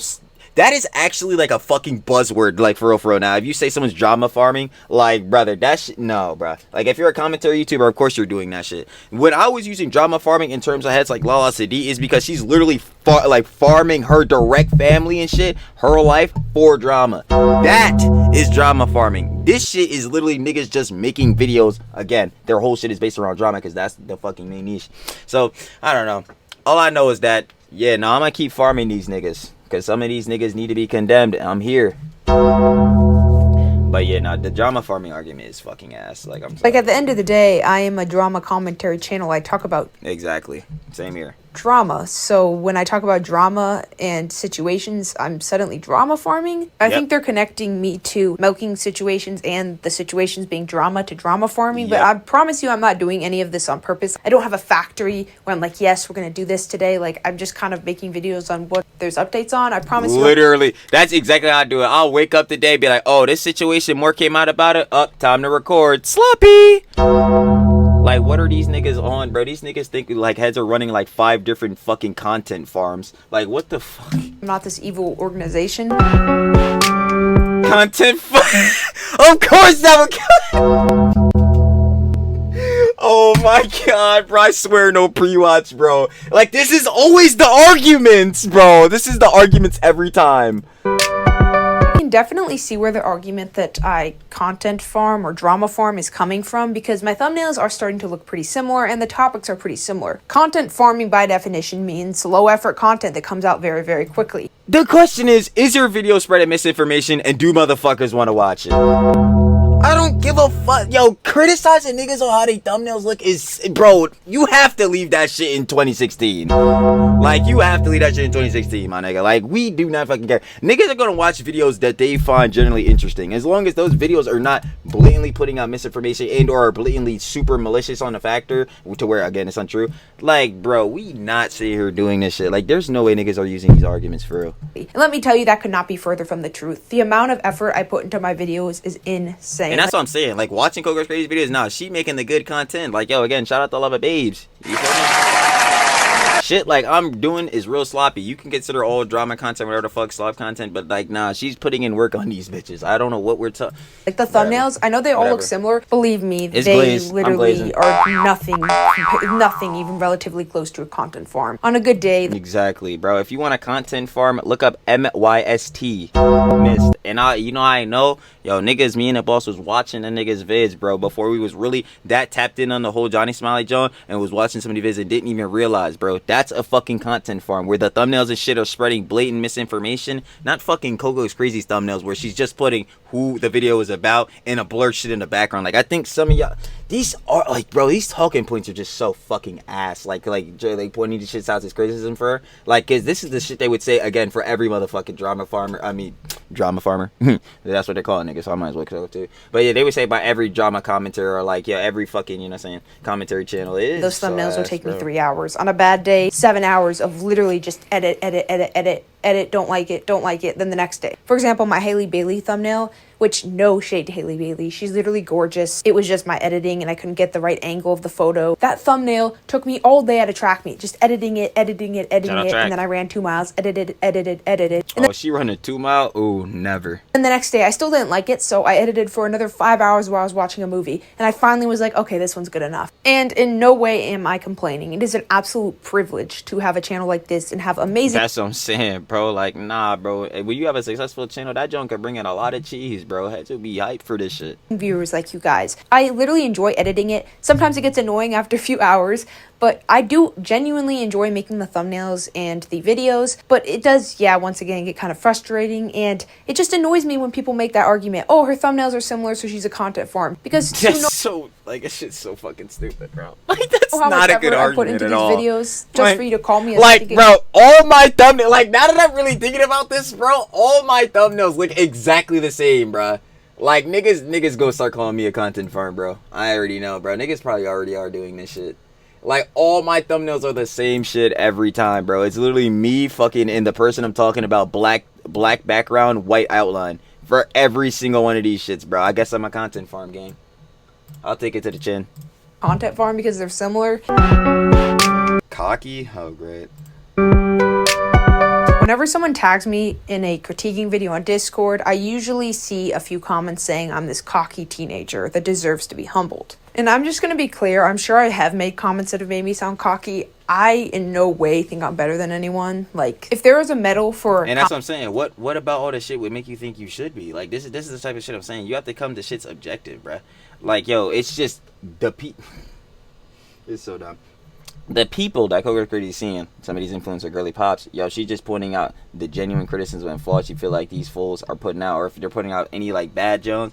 that is actually like a fucking buzzword, like for real now. If you say someone's drama farming, like, brother, that shit, no, bro. Like, if you're a commentary YouTuber, of course you're doing that shit. When I was using drama farming in terms of heads like Lala Sadi, is because she's literally farming her direct family and shit, her life for drama. That is drama farming. This shit is literally niggas just making videos. Again, their whole shit is based around drama because that's the fucking main niche. So I don't know. All I know is that, yeah, no, I'm gonna keep farming these niggas. Because some of these niggas need to be condemned. I'm here. But yeah, no, the drama farming argument is fucking ass. Like, I'm sorry. Like, at the end of the day, I am a drama commentary channel. I talk about... Exactly. Same here. Drama. So when I talk about drama and situations, I'm suddenly drama farming. I think they're connecting me to milking situations and the situations being drama to drama farming. But I promise you, I'm not doing any of this on purpose. I don't have a factory where I'm like, yes, we're going to do this today. Like, I'm just kind of making videos on what there's updates on. I promise you. Literally. That's exactly how I do it. I'll wake up today, be like, oh, this situation, more came out about it. Up, time to record. Sloppy. Like, what are these niggas on, bro? These niggas think, like, heads are running, like, 5 different fucking content farms. Like, what the fuck? I'm not this evil organization. Content Of course that would... Oh my god, bro. I swear no pre-watch, bro. Like, this is always the arguments, bro. This is the arguments every time. Definitely see where the argument that I content farm or drama farm is coming from, because my thumbnails are starting to look pretty similar and the topics are pretty similar. Content farming by definition means low effort content that comes out very, very quickly. The question is your video spreading misinformation and do motherfuckers want to watch it? I don't give a fuck. Yo, criticizing niggas on how they thumbnails look is, bro, you have to leave that shit in 2016. Like, you have to leave that shit in 2016, my nigga. Like, we do not fucking care. Niggas are gonna watch videos that they find generally interesting. As long as those videos are not blatantly putting out misinformation and or are blatantly super malicious on the factor to where, again, it's untrue. Like, bro, we not sitting here doing this shit. Like, there's no way niggas are using these arguments for real. And let me tell you, that could not be further from the truth. The amount of effort I put into my videos is insane. And that's what I'm saying. Like, watching CocoCrazy videos, nah, she making the good content. Like, yo, again, shout out to Love It Babes. You feel me? Shit like I'm doing is real sloppy. You can consider all drama content, whatever the fuck, slop content, but like, nah, she's putting in work on these bitches. I don't know what we're talking. Like the thumbnails, I know they all look similar. Believe me, it's they glazed. literally are nothing even relatively close to a content farm. On a good day. Exactly, bro. If you want a content farm, look up MYST. Mist. And I know, yo, niggas, me and the boss was watching the niggas vids, bro, before we was really that tapped in on the whole Johnny Smiley John and was watching some of the vids and didn't even realize, bro, that's a fucking content farm where the thumbnails and shit are spreading blatant misinformation, not fucking CocoCrazy's thumbnails where she's just putting who the video is about and a blur shit in the background. Like, I think some of y'all, these are like, bro, these talking points are just so fucking ass. Like pointing these shits out as criticism for her. Like, cause this is the shit they would say again for every motherfucking drama farmer. That's what they call it, nigga, so I might as well go too. But yeah, they would say by every drama commentator or like, yeah, every fucking, you know what I'm saying, commentary channel. It is those thumbnails will take me 3 hours. On a bad day, 7 hours of literally just edit, don't like it, then the next day. For example, my Haley Bailey thumbnail which no shade to Haley Bailey. She's literally gorgeous. It was just my editing and I couldn't get the right angle of the photo. That thumbnail took me all day at a track meet, just editing it, and then I ran 2 miles, edited. And she running 2 miles? Ooh, never. And the next day I still didn't like it, so I edited for another 5 hours while I was watching a movie, and I finally was like, okay, this one's good enough. And in no way am I complaining. It is an absolute privilege to have a channel like this and have amazing... That's what I'm saying, bro. Like, nah, bro. When you have a successful channel, that junk can bring in a lot of cheese, bro. Had to be hyped for this shit. Viewers like you guys. I literally enjoy editing it. Sometimes it gets annoying after a few hours, but I do genuinely enjoy making the thumbnails and the videos. But it does, yeah, once again, get kind of frustrating. And it just annoys me when people make that argument, oh, her thumbnails are similar, so she's a content farm. Because that's so, like, that shit's so fucking stupid, bro. Like, that's not a good argument I put into at these all. videos just for you to call me a like, bro, all my thumbnails, like, now that I'm really thinking about this, bro, all my thumbnails look exactly the same, bro. Like, niggas gonna start calling me a content farm, bro. I already know, bro. Niggas probably already are doing this shit. Like, all my thumbnails are the same shit every time, bro. It's literally me fucking and the person I'm talking about, black background, white outline. For every single one of these shits, bro. I guess I'm a content farm, gang. I'll take it to the chin. Content farm because they're similar. Cocky? Oh, great. Whenever someone tags me in a critiquing video on Discord, I usually see a few comments saying I'm this cocky teenager that deserves to be humbled. And I'm just going to be clear, I'm sure I have made comments that have made me sound cocky. I in no way think I'm better than anyone. Like, if there was a medal for... And that's what I'm saying. What about all this shit would make you think you should be? Like, this is the type of shit I'm saying. You have to come to shit's objective, bruh. Like, yo, it's just the it's so dumb. The people that CocoCrazy is seeing, some of these influencer girly pops, yo, she's just pointing out the genuine criticism and flaws she feel like these fools are putting out, or if they're putting out any like bad Jones,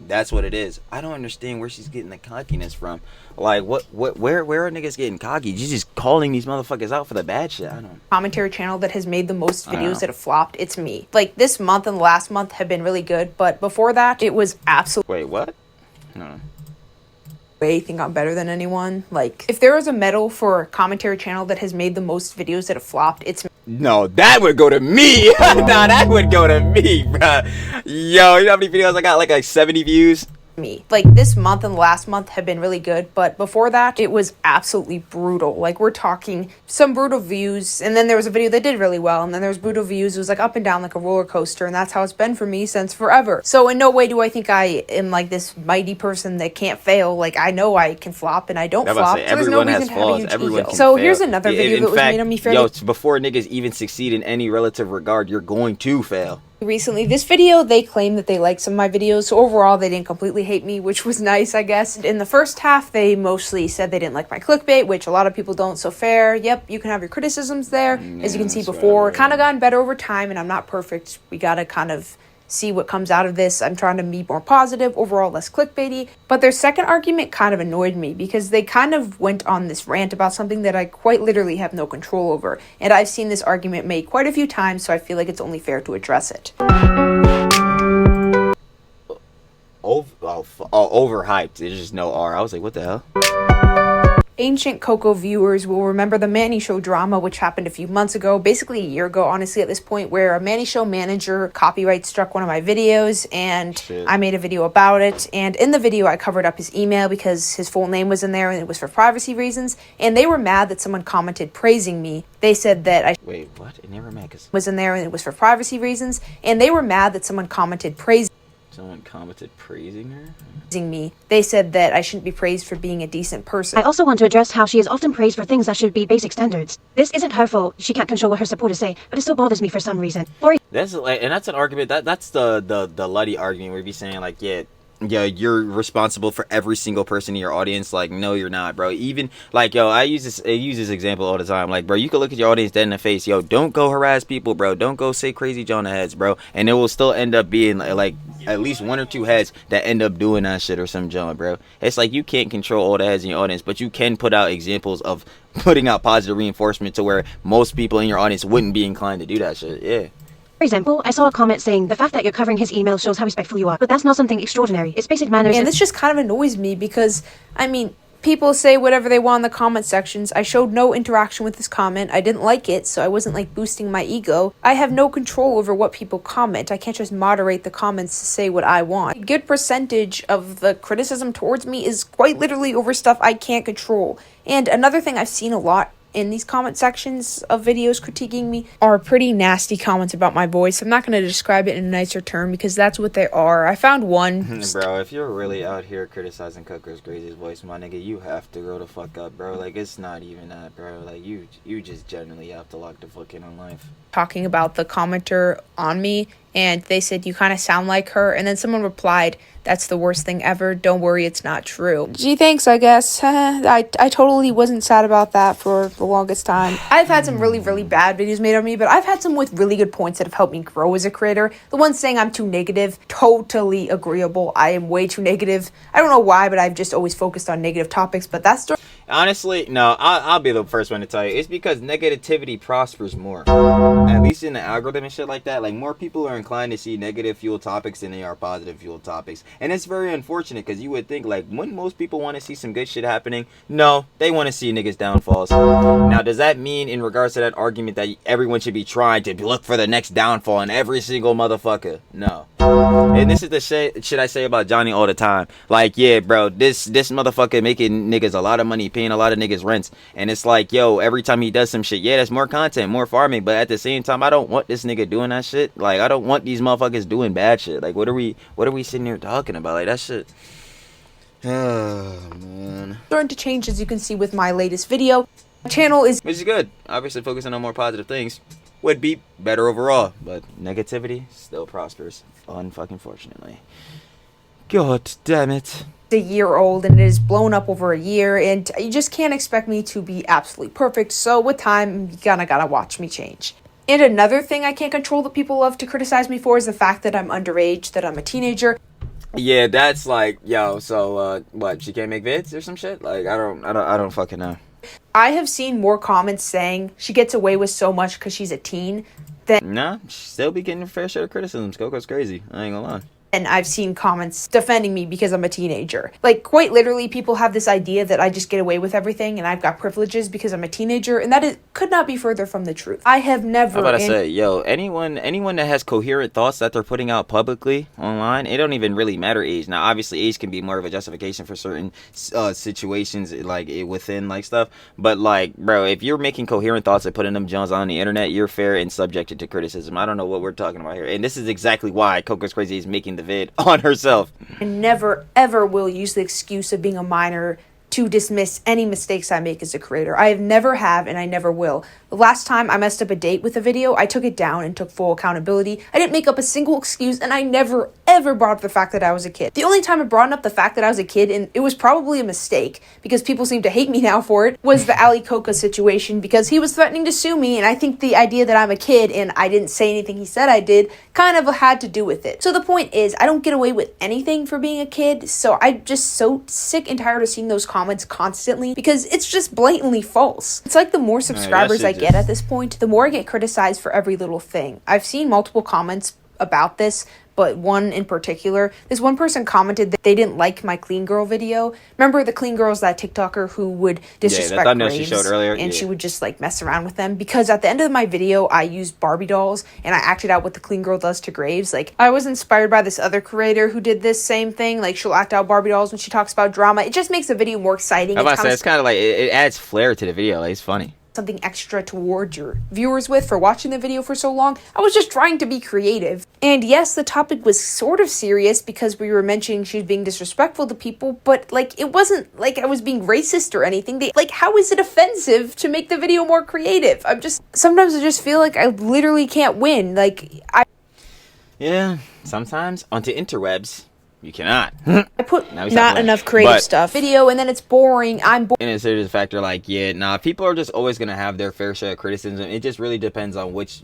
that's what it is. I don't understand where she's getting the cockiness from. Like, where are niggas getting cocky? She's just calling these motherfuckers out for the bad shit. I don't. Commentary channel that has made the most videos that have flopped. It's me. Like, this month and the last month have been really good, but before that, it was absolutely. Wait, what? No. I think I'm better than anyone. Like, if there was a medal for a commentary channel that has made the most videos that have flopped, it's... No, that would go to me. Nah, that would go to me, bruh. Yo, you know how many videos I got? Like 70 views? Me. Like, this month and the last month have been really good, but before that, it was absolutely brutal. Like, we're talking some brutal views, and then there was a video that did really well, and then there was brutal views. It was like up and down like a roller coaster, and that's how it's been for me since forever. So in no way do I think I am like this mighty person that can't fail. Like, I know I can flop, and I don't flop, so there's no reason to have a huge ego. So here's another video that was made on me fairly... Yo, before niggas even succeed in any relative regard, you're going to fail. Recently, this video, they claimed that they liked some of my videos, so overall they didn't completely hate me, which was nice, I guess. In the first half, they mostly said they didn't like my clickbait, which a lot of people don't, so fair. Yep, you can have your criticisms there. As you can see before, kind of gotten better over time, and I'm not perfect. We gotta kind of see what comes out of this. I'm trying to be more positive, overall less clickbaity. But their second argument kind of annoyed me because they kind of went on this rant about something that I quite literally have no control over. And I've seen this argument made quite a few times, so I feel like it's only fair to address it. Overhyped. There's just no R. I was like, what the hell? Ancient Coco viewers will remember the Manny Show drama, which happened a few months ago, basically a year ago, honestly, at this point, where a Manny Show manager copyright struck one of my videos, and I made a video about it. And in the video, I covered up his email because his full name was in there, and it was for privacy reasons. And they were mad that someone commented praising me. They said that I... Wait, what? It never matters. ...was in there, and it was for privacy reasons. And they were mad that someone commented praising... Someone commented praising her? Me. They said that I shouldn't be praised for being a decent person. I also want to address how she is often praised for things that should be basic standards. This isn't her fault. She can't control what her supporters say, but it still bothers me for some reason. That's like, and that's an argument that's the Luddy argument where you be saying like, yeah, you're responsible for every single person in your audience. Like, no, you're not, bro. Even like, yo, I use this example all the time. Like, bro, you can look at your audience dead in the face. Yo, don't go harass people, bro. Don't go say crazy Jonah heads, bro. And it will still end up being like at least one or two heads that end up doing that shit or some Jonah, bro. It's like you can't control all the heads in your audience, but you can put out examples of putting out positive reinforcement to where most people in your audience wouldn't be inclined to do that shit. Yeah. For example, I saw a comment saying, the fact that you're covering his email shows how respectful you are, but that's not something extraordinary. It's basic manners. And this just kind of annoys me because, I mean, People say whatever they want in the comment sections. I showed no interaction with this comment. I didn't like it, so I wasn't like boosting my ego. I have no control over what people comment. I can't just moderate the comments to say what I want. A good percentage of the criticism towards me is quite literally over stuff I can't control. And another thing I've seen a lot in these comment sections of videos critiquing me are pretty nasty comments about my voice. I'm not going to describe it in a nicer term because that's what they are. I found one. Bro, if you're really out here criticizing CocoCrazy's voice, my nigga, you have to grow the fuck up, bro. Like, it's not even that, bro. Like, you just genuinely have to lock the fuck in on life. Talking about the commenter on me, and they said, you kind of sound like her. And then someone replied, that's the worst thing ever. Don't worry, it's not true. Gee, thanks, I guess. I totally wasn't sad about that for the longest time. I've had some really, really bad videos made of me, but I've had some with really good points that have helped me grow as a creator. The one saying I'm too negative, totally agreeable. I am way too negative. I don't know why, but I've just always focused on negative topics, but that's... Honestly, no, I'll be the first one to tell you. It's because negativity prospers more. At least in the algorithm and shit like that. Like, more people are inclined to see negative fuel topics than they are positive fuel topics. And it's very unfortunate because you would think, like, wouldn't most people want to see some good shit happening? No, they want to see niggas' downfalls. Now, does that mean, in regards to that argument, that everyone should be trying to look for the next downfall in every single motherfucker? No. And this is the shit I say about Johnny all the time. Like, yeah, bro, this motherfucker making niggas a lot of money, paying a lot of niggas rents. And it's like, yo, every time he does some shit, yeah, that's more content, more farming. But at the same time, I don't want this nigga doing that shit. Like, I don't want these motherfuckers doing bad shit. Like, what are we sitting here talking about? Like, that shit. Oh, man. Starting to change, as you can see with my latest video. My channel is... Which is good. Obviously, focusing on more positive things would be better overall. But negativity still prospers. Unfucking fortunately. God damn it. A year old and it is blown up over a year, and you just can't expect me to be absolutely perfect, so with time you gotta watch me change. And another thing I can't control that people love to criticize me for is the fact that I'm underage, that I'm a teenager. Yeah, that's like, yo, so what, she can't make vids or some shit? Like, I don't fucking know. I have seen more comments saying she gets away with so much because she's a teen than... Nah, she still be getting a fair share of criticisms. Coco's crazy, I ain't gonna lie. And I've seen comments defending me because I'm a teenager. Like, quite literally, people have this idea that I just get away with everything and I've got privileges because I'm a teenager, and that could not be further from the truth. I have never... I'm about to say, yo, anyone that has coherent thoughts that they're putting out publicly online, it don't even really matter age. Now, obviously, age can be more of a justification for certain situations, like, within, like, stuff. But, like, bro, if you're making coherent thoughts and putting them Jones on the internet, you're fair and subjected to criticism. I don't know what we're talking about here. And this is exactly why CocoCrazy is making the vid on herself. I never ever will use the excuse of being a minor to dismiss any mistakes I make as a creator. I have never have, and I never will. The last time I messed up a date with a video, I took it down and took full accountability. I didn't make up a single excuse, and I never ever brought up the fact that I was a kid. The only time I brought up the fact that I was a kid, and it was probably a mistake because people seem to hate me now for it, was the Ali Coca situation, because he was threatening to sue me, and I think the idea that I'm a kid and I didn't say anything he said I did kind of had to do with it. So the point is, I don't get away with anything for being a kid, so I'm just so sick and tired of seeing those comments constantly because it's just blatantly false. It's like the more subscribers I get at this point, the more I get criticized for every little thing. I've seen multiple comments about this, but one in particular, this one person commented that they didn't like my clean girl video. Remember the clean girls, that TikToker who would disrespect graves, she showed earlier. and she would just like mess around with them? Because at the end of my video, I used Barbie dolls and I acted out what the clean girl does to graves. Like, I was inspired by this other creator who did this same thing. Like, she'll act out Barbie dolls when she talks about drama. It just makes the video more exciting. It's kind of like, it adds flair to the video. Like, it's funny. Something extra toward your viewers with for watching the video for so long. I was just trying to be creative. And yes, the topic was sort of serious because we were mentioning she was being disrespectful to people, but like, it wasn't like I was being racist or anything. Like, how is it offensive to make the video more creative? Sometimes I just feel like I literally can't win. Yeah, sometimes onto interwebs, you cannot. I put not enough creative stuff. Video, and then it's boring. I'm bored. And it's a factor like, yeah, nah, people are just always going to have their fair share of criticism. It just really depends on which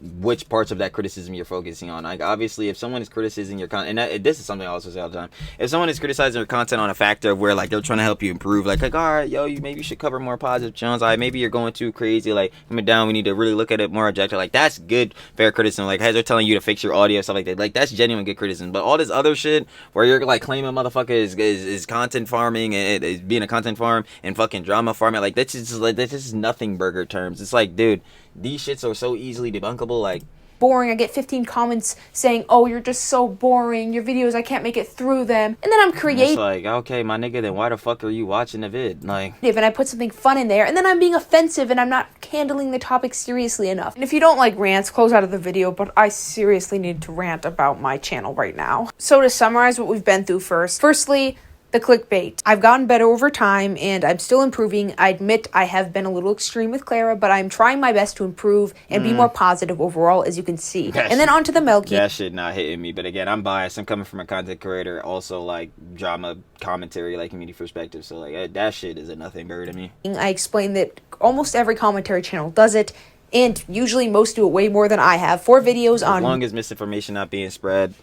parts of that criticism you're focusing on. Like, obviously, if someone is criticizing your content, and this is something I also say all the time, if someone is criticizing your content on a factor of where, like, they're trying to help you improve, like, all right, yo, maybe you should cover more positive channels. Maybe you're going too crazy, like, coming down, we need to really look at it more objective. Like, that's good, fair criticism. Like, as they're telling you to fix your audio, stuff like that. Like, that's genuine good criticism. But all this other shit where you're here like claiming motherfucker is content farming and is being a content farm and fucking drama farming. Like that's just nothing burger terms. It's like, dude, these shits are so easily debunkable. Like, boring. I get 15 comments saying, oh, you're just so boring, your videos, I can't make it through them. And then I'm creative. It's like, okay, my nigga, then why the fuck are you watching the vid? Like, and I put something fun in there, and then I'm being offensive and I'm not handling the topic seriously enough. And if you don't like rants, close out of the video, but I seriously need to rant about my channel right now. So to summarize what we've been through firstly, the clickbait. I've gotten better over time and I'm still improving. I admit I have been a little extreme with Clara, but I'm trying my best to improve and be more positive overall, as you can see. And then on to the Melky. That shit not hitting me, but again, I'm biased. I'm coming from a content creator, also like drama commentary, like community perspective. So like that shit is a nothing burger to me. I explained that almost every commentary channel does it, and usually most do it way more than I have. 4 videos on... As long as misinformation not being spread,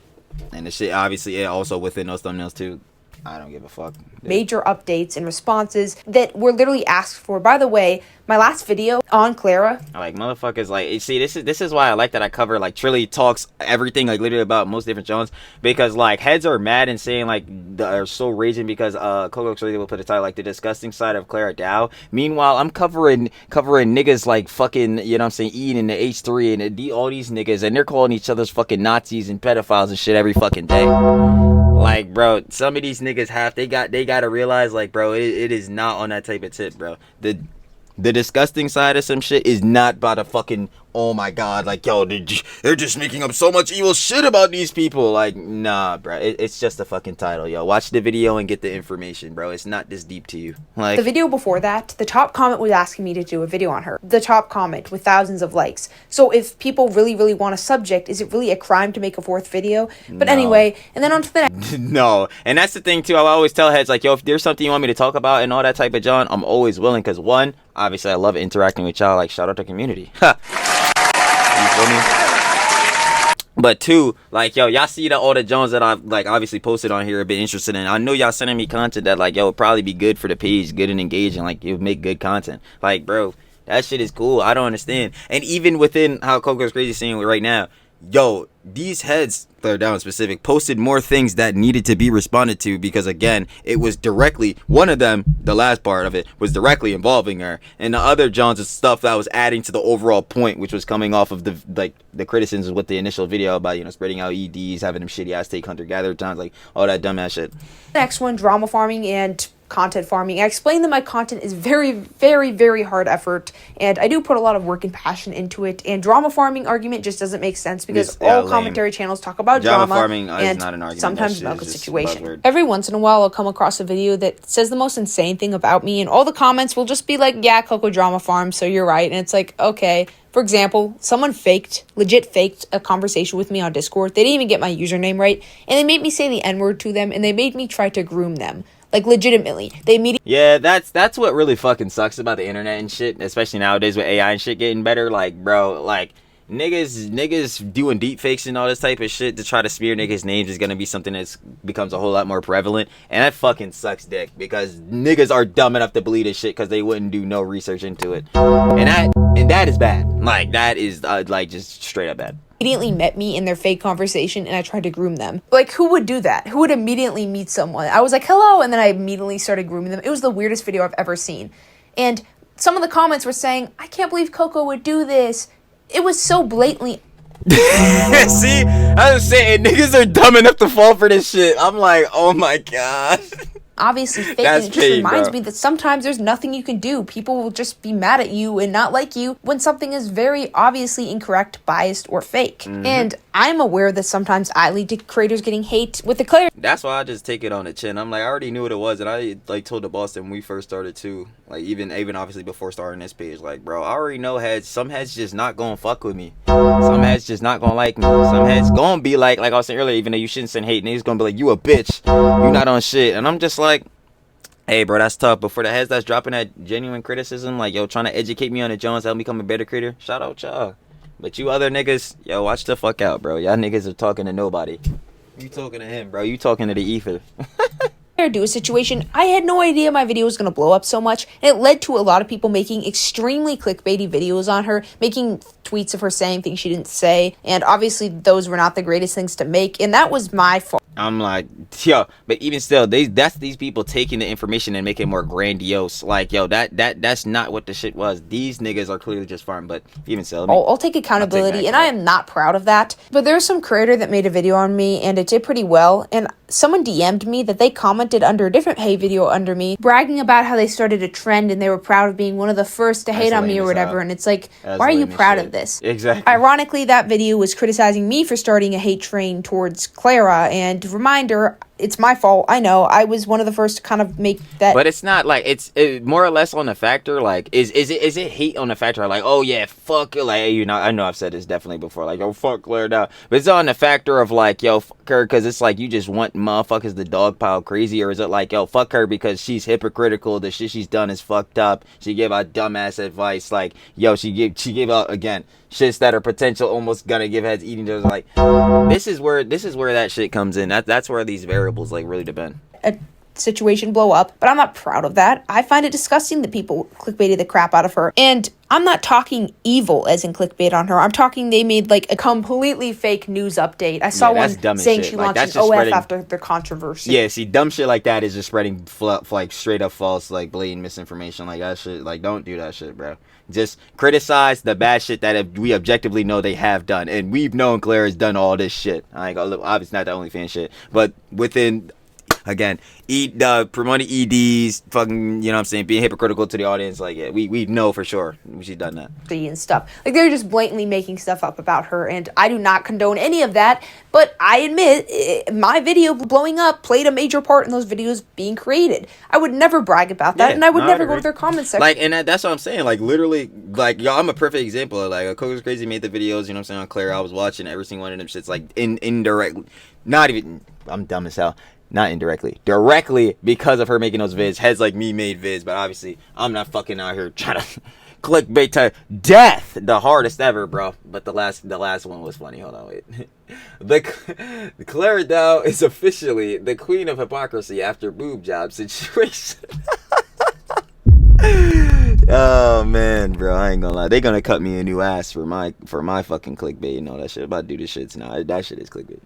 and the shit obviously also within those thumbnails too, I don't give a fuck. Major updates and responses that were literally asked for. By the way, my last video on Clara, like motherfuckers, like, see, this is why I like that I cover like Trilly Talks Everything, like literally about most different genres, because like heads are mad and saying like are so raging because CocoCrazy will put a title like the disgusting side of Clara Dow. Meanwhile, I'm covering niggas like fucking, you know what I'm saying, Ian and the H3 and all these niggas, and they're calling each other's fucking Nazis and pedophiles and shit every fucking day. Like, bro, some of these niggas they gotta realize, like, bro, it is not on that type of tip, bro. The disgusting side of some shit is not about a fucking, oh my god, like, yo, they're just making up so much evil shit about these people. Like, nah, bro, it's just a fucking title, yo. Watch the video and get the information, bro. It's not this deep to you. Like, the video before that, the top comment was asking me to do a video on her. The top comment with thousands of likes. So if people really, really want a subject, is it really a crime to make a 4th video? But no. Anyway, and then on to the next. No, and that's the thing too. I always tell heads, like, yo, if there's something you want me to talk about and all that type of John, I'm always willing, because one, obviously I love interacting with y'all. Like, shout out to community. You feel me? But 2, like, yo, y'all see that all the Jones that I've like obviously posted on here have been interested in. I know y'all sending me content that, like, yo, would probably be good for the page, good and engaging, like, you make good content. Like, bro, that shit is cool. I don't understand. And even within how CocoCrazy is saying right now, yo, these heads, they're down specific, posted more things that needed to be responded to, because again, it was directly, one of them, the last part of it, was directly involving her, and the other Jones is stuff that was adding to the overall point, which was coming off of the criticisms with the initial video about, you know, spreading out EDs, having them shitty ass take hunter-gatherer times, like all that dumbass shit. Next one, drama farming and content farming. I explained that my content is very, very, very hard effort, and I do put a lot of work and passion into it, and drama farming argument just doesn't make sense, because all commentary channels talk about drama farming and is not an argument. sometimes about the situation. Every once in a while I'll come across a video that says the most insane thing about me, and all the comments will just be like, yeah, Coco drama farm, so you're right. And it's like, okay. For example, someone legit faked a conversation with me on Discord. They didn't even get my username right, and they made me say the N-word to them, and they made me try to groom them. Like, legitimately. They immediately... Yeah, that's what really fucking sucks about the internet and shit, especially nowadays with AI and shit getting better. Like, bro, like, niggas doing deep fakes and all this type of shit to try to smear niggas' names is gonna be something that becomes a whole lot more prevalent, and that fucking sucks dick, because niggas are dumb enough to believe this shit because they wouldn't do no research into it, and that is bad. Like, that is like just straight up bad. Immediately met me in their fake conversation, and I tried to groom them. Like, who would do that? Who would immediately meet someone? I was like, hello, and then I immediately started grooming them. It was the weirdest video I've ever seen. And some of the comments were saying, I can't believe Coco would do this. It was so blatantly... See? I was saying, niggas are dumb enough to fall for this shit. I'm like, oh my god. Obviously fake, and it just reminds me that sometimes there's nothing you can do. People will just be mad at you and not like you when something is very obviously incorrect, biased, or fake. And I'm aware that sometimes I lead to creators getting hate with the clarity. That's why I just take it on the chin. I'm like, I already knew what it was, and I like told the boss that when we first started too. Like, even obviously before starting this page, like, bro, I already know some heads just not gonna fuck with me. Some heads just not gonna like me. Some heads gonna be like I was saying earlier, even though you shouldn't send hate, niggas gonna be like, you a bitch, you not on shit. And I'm just like, hey, bro, that's tough. But for the heads that's dropping that genuine criticism, like, yo, trying to educate me on the Jones, help me become a better creator, shout out y'all. But you other niggas, yo, watch the fuck out, bro. Y'all niggas are talking to nobody. You talking to him, bro. You talking to the ether. Do a situation. I had no idea my video was going to blow up so much, and it led to a lot of people making extremely clickbaity videos on her, making tweets of her saying things she didn't say, and obviously those were not the greatest things to make, and that was my fault. I'm like, yo, but even still, that's these people taking the information and making it more grandiose. Like, yo, that's not what the shit was. These niggas are clearly just farming. But even still, I'll take accountability, and I am not proud of that. But there's some creator that made a video on me, and it did pretty well. And someone DM'd me that they commented under a different hate video under me, bragging about how they started a trend and they were proud of being one of the first to hate on me or whatever. And it's like, why are you proud of this? Exactly. Ironically, that video was criticizing me for starting a hate train towards Clara, and reminder, it's my fault. I know I was one of the first to kind of make that. But it's not like it's more or less on the factor. Like, is it hate on the factor? Like, oh yeah, fuck it. Like, you know, I know I've said this definitely before. Like, oh fuck Claire down. But it's on the factor of like, yo, fuck her, because it's like you just want motherfuckers to dogpile crazy, or is it like, yo, fuck her because she's hypocritical. The shit she's done is fucked up. She gave out dumbass advice. Like, yo, she gave out again shits that are potential almost gonna give heads eating those. Like, this is where that shit comes in. That's where these variables like really depend. A situation blow up, but I'm not proud of that. I find it disgusting that people clickbaited the crap out of her, and I'm not talking evil as in clickbait on her. I'm talking they made like a completely fake news update. I saw one saying she launched an OF after the controversy. Yeah, see, dumb shit like that is just spreading like straight up false, like blatant misinformation. Like that shit, like don't do that shit, bro. Just criticize the bad shit that we objectively know they have done, and we've known Claire has done all this shit. I ain't gonna, obviously not the only fan shit, but within. Again, promoting EDs, fucking, you know what I'm saying, being hypocritical to the audience, like, yeah, we know for sure she's done that. And stuff. Like, they're just blatantly making stuff up about her, and I do not condone any of that, but I admit, my video blowing up played a major part in those videos being created. I would never brag about that, and I would never go to their comments section. Like, and that's what I'm saying, like, literally, like, y'all, I'm a perfect example of, like, CocoCrazy made the videos, you know what I'm saying, on Claire. I was watching every single one of them shits, like, indirectly, not even, I'm dumb as hell. Not indirectly, directly, because of her making those vids. Heads like me made vids, but obviously I'm not fucking out here trying to clickbait to death, the hardest ever, bro. But the last one was funny. Hold on, wait. The Clara Dow is officially the queen of hypocrisy after boob job situation. Oh man, bro, I ain't gonna lie. They gonna cut me a new ass for my fucking clickbait and all that shit. About to do this shit now. That shit is clickbait.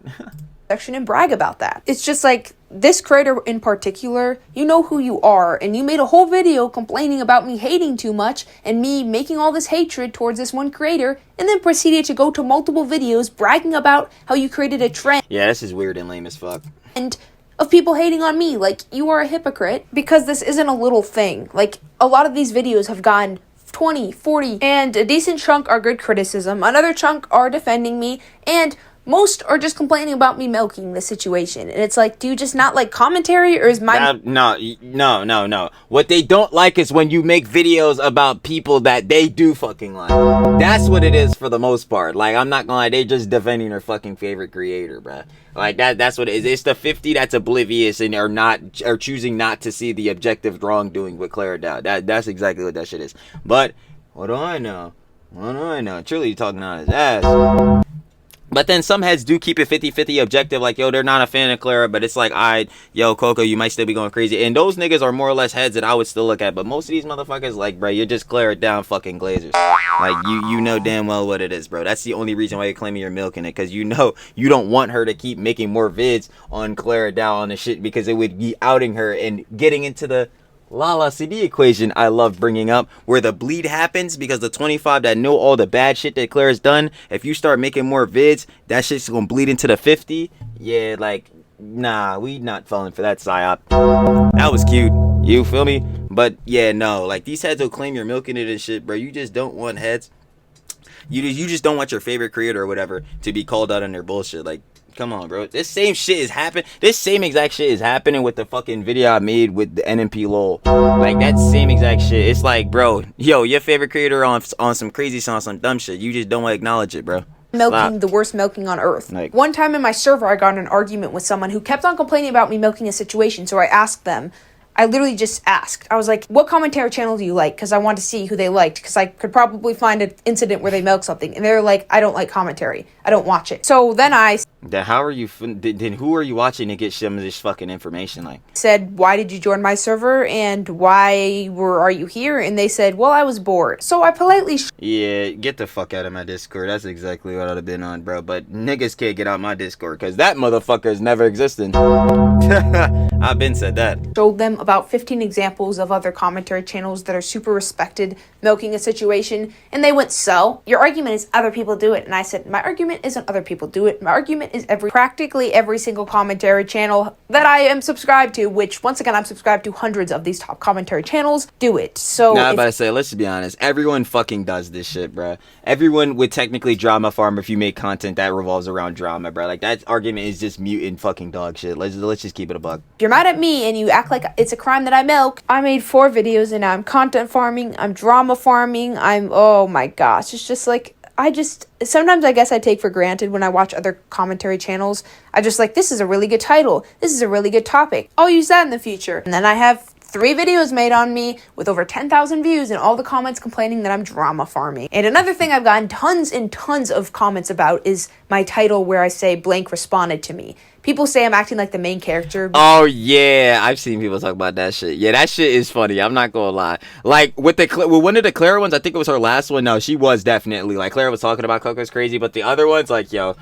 Section and brag about that. It's just like, this creator in particular, you know who you are, and you made a whole video complaining about me hating too much and me making all this hatred towards this one creator, and then proceeded to go to multiple videos bragging about how you created a trend. Yeah, this is weird and lame as fuck. And of people hating on me, like, you are a hypocrite, because this isn't a little thing. Like, a lot of these videos have gotten 20, 40, and a decent chunk are good criticism, another chunk are defending me, and most are just complaining about me milking the situation. And it's like, do you just not like commentary, or is my... No. What they don't like is when you make videos about people that they do fucking like. That's what it is for the most part. Like, I'm not gonna lie, they just defending their fucking favorite creator, bruh. Like, that's what it is. It's the 50 that's oblivious and are choosing not to see the objective wrongdoing with Clara Dow. That's exactly what that shit is. But, what do I know? Truly talking on his ass. But then some heads do keep it 50-50 objective, like, yo, they're not a fan of Clara, but it's like, yo, Coco, you might still be going crazy. And those niggas are more or less heads that I would still look at, but most of these motherfuckers, like, bro, you're just Clara down fucking glazers. Like, you know damn well what it is, bro. That's the only reason why you're claiming you're milking it, because you know you don't want her to keep making more vids on Clara down on the shit, because it would be outing her and getting into the Lala CD equation I love bringing up, where the bleed happens, because the 25 that know all the bad shit that Claire's done, if you start making more vids, that shit's gonna bleed into the 50. Yeah, like, nah, we not falling for that psyop. That was cute, you feel me? But yeah, no, like, these heads will claim you're milking it and shit, bro. You just don't want heads. You just don't want your favorite creator or whatever to be called out on their bullshit. Like, come on, bro. This same shit is happening. This same exact shit is happening with the fucking video I made with the NMP lol. Like, that same exact shit. It's like, bro, yo, your favorite creator on some crazy song, some dumb shit. You just don't want to acknowledge it, bro. Milking the worst milking on earth. Like, one time in my server, I got in an argument with someone who kept on complaining about me milking a situation, so I asked them. I literally just asked. I was like, what commentary channel do you like? Because I want to see who they liked, because I could probably find an incident where they milk something. And they're like, I don't like commentary. I don't watch it. So then I Then how are you? Then who are you watching to get some of this fucking information? Like, said, why did you join my server and why are you here? And they said, well, I was bored. So I politely yeah, get the fuck out of my Discord. That's exactly what I'd have been on, bro. But niggas can't get out my Discord because that motherfucker has never existed. I've been said that. showed them about 15 examples of other commentary channels that are super respected milking a situation, and they went, so your argument is other people do it. And I said, my argument isn't other people do it. My argument is practically every single commentary channel that I am subscribed to, which once again I'm subscribed to hundreds of these top commentary channels, do it. So now I'm about to say, let's just be honest, everyone fucking does this shit, bro. Everyone would technically drama farm if you make content that revolves around drama, bro. Like, that argument is just mutant fucking dog shit. Let's just keep it a buck. If you're mad at me and you act like it's a crime that I milk, I made 4 videos and now I'm content farming, I'm drama farming, oh my gosh, it's just like, sometimes I guess I take for granted when I watch other commentary channels. I just like, this is a really good title, this is a really good topic, I'll use that in the future. And then I have 3 videos made on me with over 10,000 views and all the comments complaining that I'm drama farming. And another thing I've gotten tons and tons of comments about is my title where I say blank responded to me. People say I'm acting like the main character. Oh, yeah. I've seen people talk about that shit. Yeah, that shit is funny. I'm not gonna lie. Like, with one of the Clara ones, I think it was her last one. No, she was definitely. Like, Clara was talking about CocoCrazy, but the other ones, like, yo,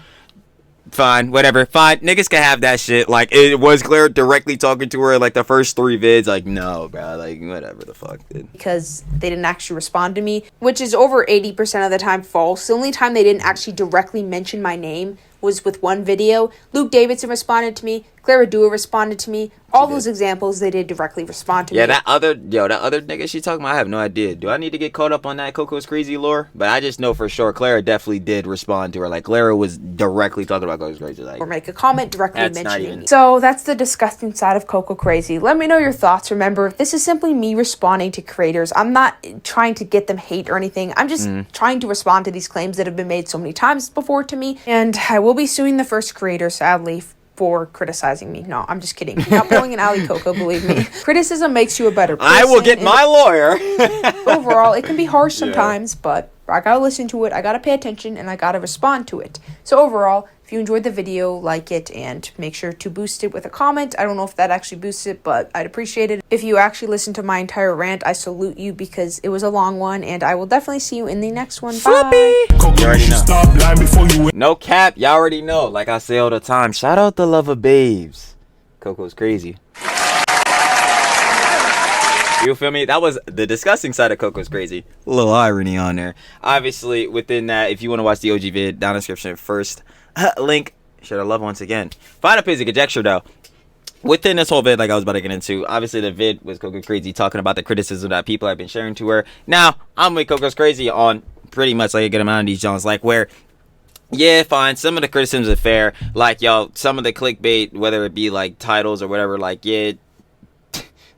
fine, whatever. Fine, niggas can have that shit. Like, it was Clara directly talking to her in, like, the first 3 vids. Like, no, bro. Like, whatever the fuck, dude. Because they didn't actually respond to me, which is over 80% of the time false. The only time they didn't actually directly mention my name was with one video. Luke Davidson responded to me. Clara Dua responded to me. All those examples, they did directly respond to me. Yeah, that other nigga she talking about, I have no idea. Do I need to get caught up on that CocoCrazy lore? But I just know for sure Clara definitely did respond to her. Like, Clara was directly talking about CocoCrazy. Like, or make a comment directly mentioning me. So that's the disgusting side of CocoCrazy. Let me know your thoughts. Remember, this is simply me responding to creators. I'm not trying to get them hate or anything. I'm just trying to respond to these claims that have been made so many times before to me. And I will be suing the first creator, sadly, for criticizing me. No, I'm just kidding. Not pulling an Ali Coco, believe me. Criticism makes you a better person. I will get my lawyer. Overall, it can be harsh sometimes, but I gotta listen to it, I gotta pay attention, and I gotta respond to it. So overall, if you enjoyed the video, like it, and make sure to boost it with a comment. I don't know if that actually boosts it, but I'd appreciate it. If you actually listened to my entire rant, I salute you because it was a long one, and I will definitely see you in the next one. Bye! You already know. No cap, y'all already know. Like I say all the time, shout out the lover babes. Coco's crazy. You feel me? That was the disgusting side of CocoCrazy. A little irony on there. Obviously, within that, if you want to watch the OG vid, down in the description first. Link. Share the love once again. Final piece of conjecture, though. Within this whole vid, like I was about to get into, obviously the vid was CocoCrazy talking about the criticism that people have been sharing to her. Now, I'm with CocoCrazy on pretty much like a good amount of these Johns. Like, where, yeah, fine, some of the criticisms are fair. Like, yo, some of the clickbait, whether it be like titles or whatever, like, yeah,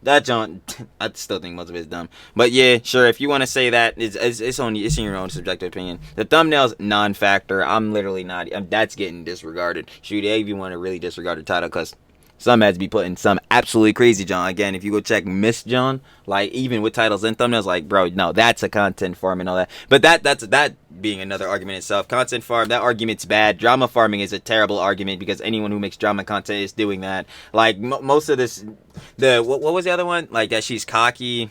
that John, I still think most of it's dumb. But yeah, sure, if you want to say that, it's in your own subjective opinion. The thumbnail's non-factor. I'm literally not. That's getting disregarded. Shoot, if you want to really disregard the title, because some ads be putting some absolutely crazy John. Again, if you go check Miss John, like, even with titles and thumbnails, like, bro, no, that's a content farm and all that. But that being another argument itself. Content farm, that argument's bad. Drama farming is a terrible argument because anyone who makes drama content is doing that. Like, most of this, what was the other one? Like, that she's cocky.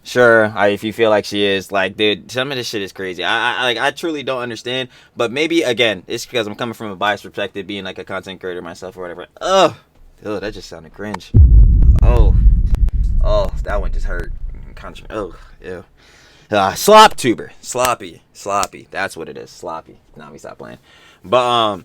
Sure, if you feel like she is, like, dude, some of this shit is crazy. I truly don't understand. But maybe, again, it's because I'm coming from a biased perspective, being like a content creator myself or whatever. Ugh, that just sounded cringe. Oh, that one just hurt. Oh, ew. Slop tuber, sloppy. That's what it is, sloppy. Now we stop playing. But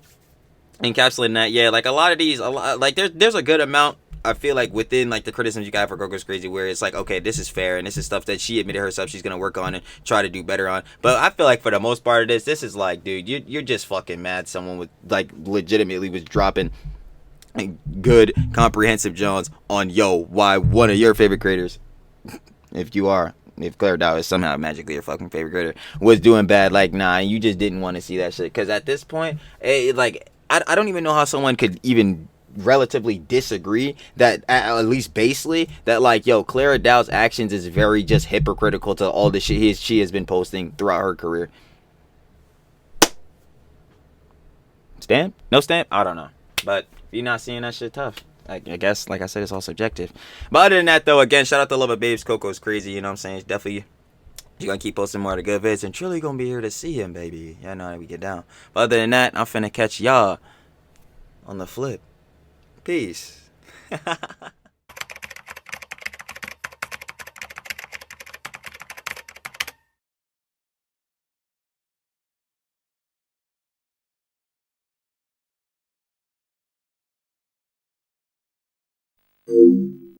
encapsulating that, yeah, like a lot of these, like there's a good amount. I feel like within like the criticisms you got for CocoCrazy, where it's like, okay, this is fair and this is stuff that she admitted herself she's gonna work on and try to do better on. But I feel like for the most part of this is like, dude, you're just fucking mad someone with like legitimately was dropping good comprehensive Johns on why one of your favorite creators, if Claire Dow is somehow magically your fucking favorite creator, was doing bad. Like, nah, you just didn't want to see that shit. Because at this point, like, I don't even know how someone could even relatively disagree that, at least basely, that, like, yo, Clara Dow's actions is very just hypocritical to all the shit she has been posting throughout her career. Stamp? No stamp? I don't know. But if you're not seeing that shit, tough. I guess, like I said, it's all subjective. But other than that, though, again, shout out to Love of Babes. Coco's crazy, you know what I'm saying? It's definitely, you're going to keep posting more of the good vids. And Trilly going to be here to see him, baby. Y'all know how we get down. But other than that, I'm finna catch y'all on the flip. Peace.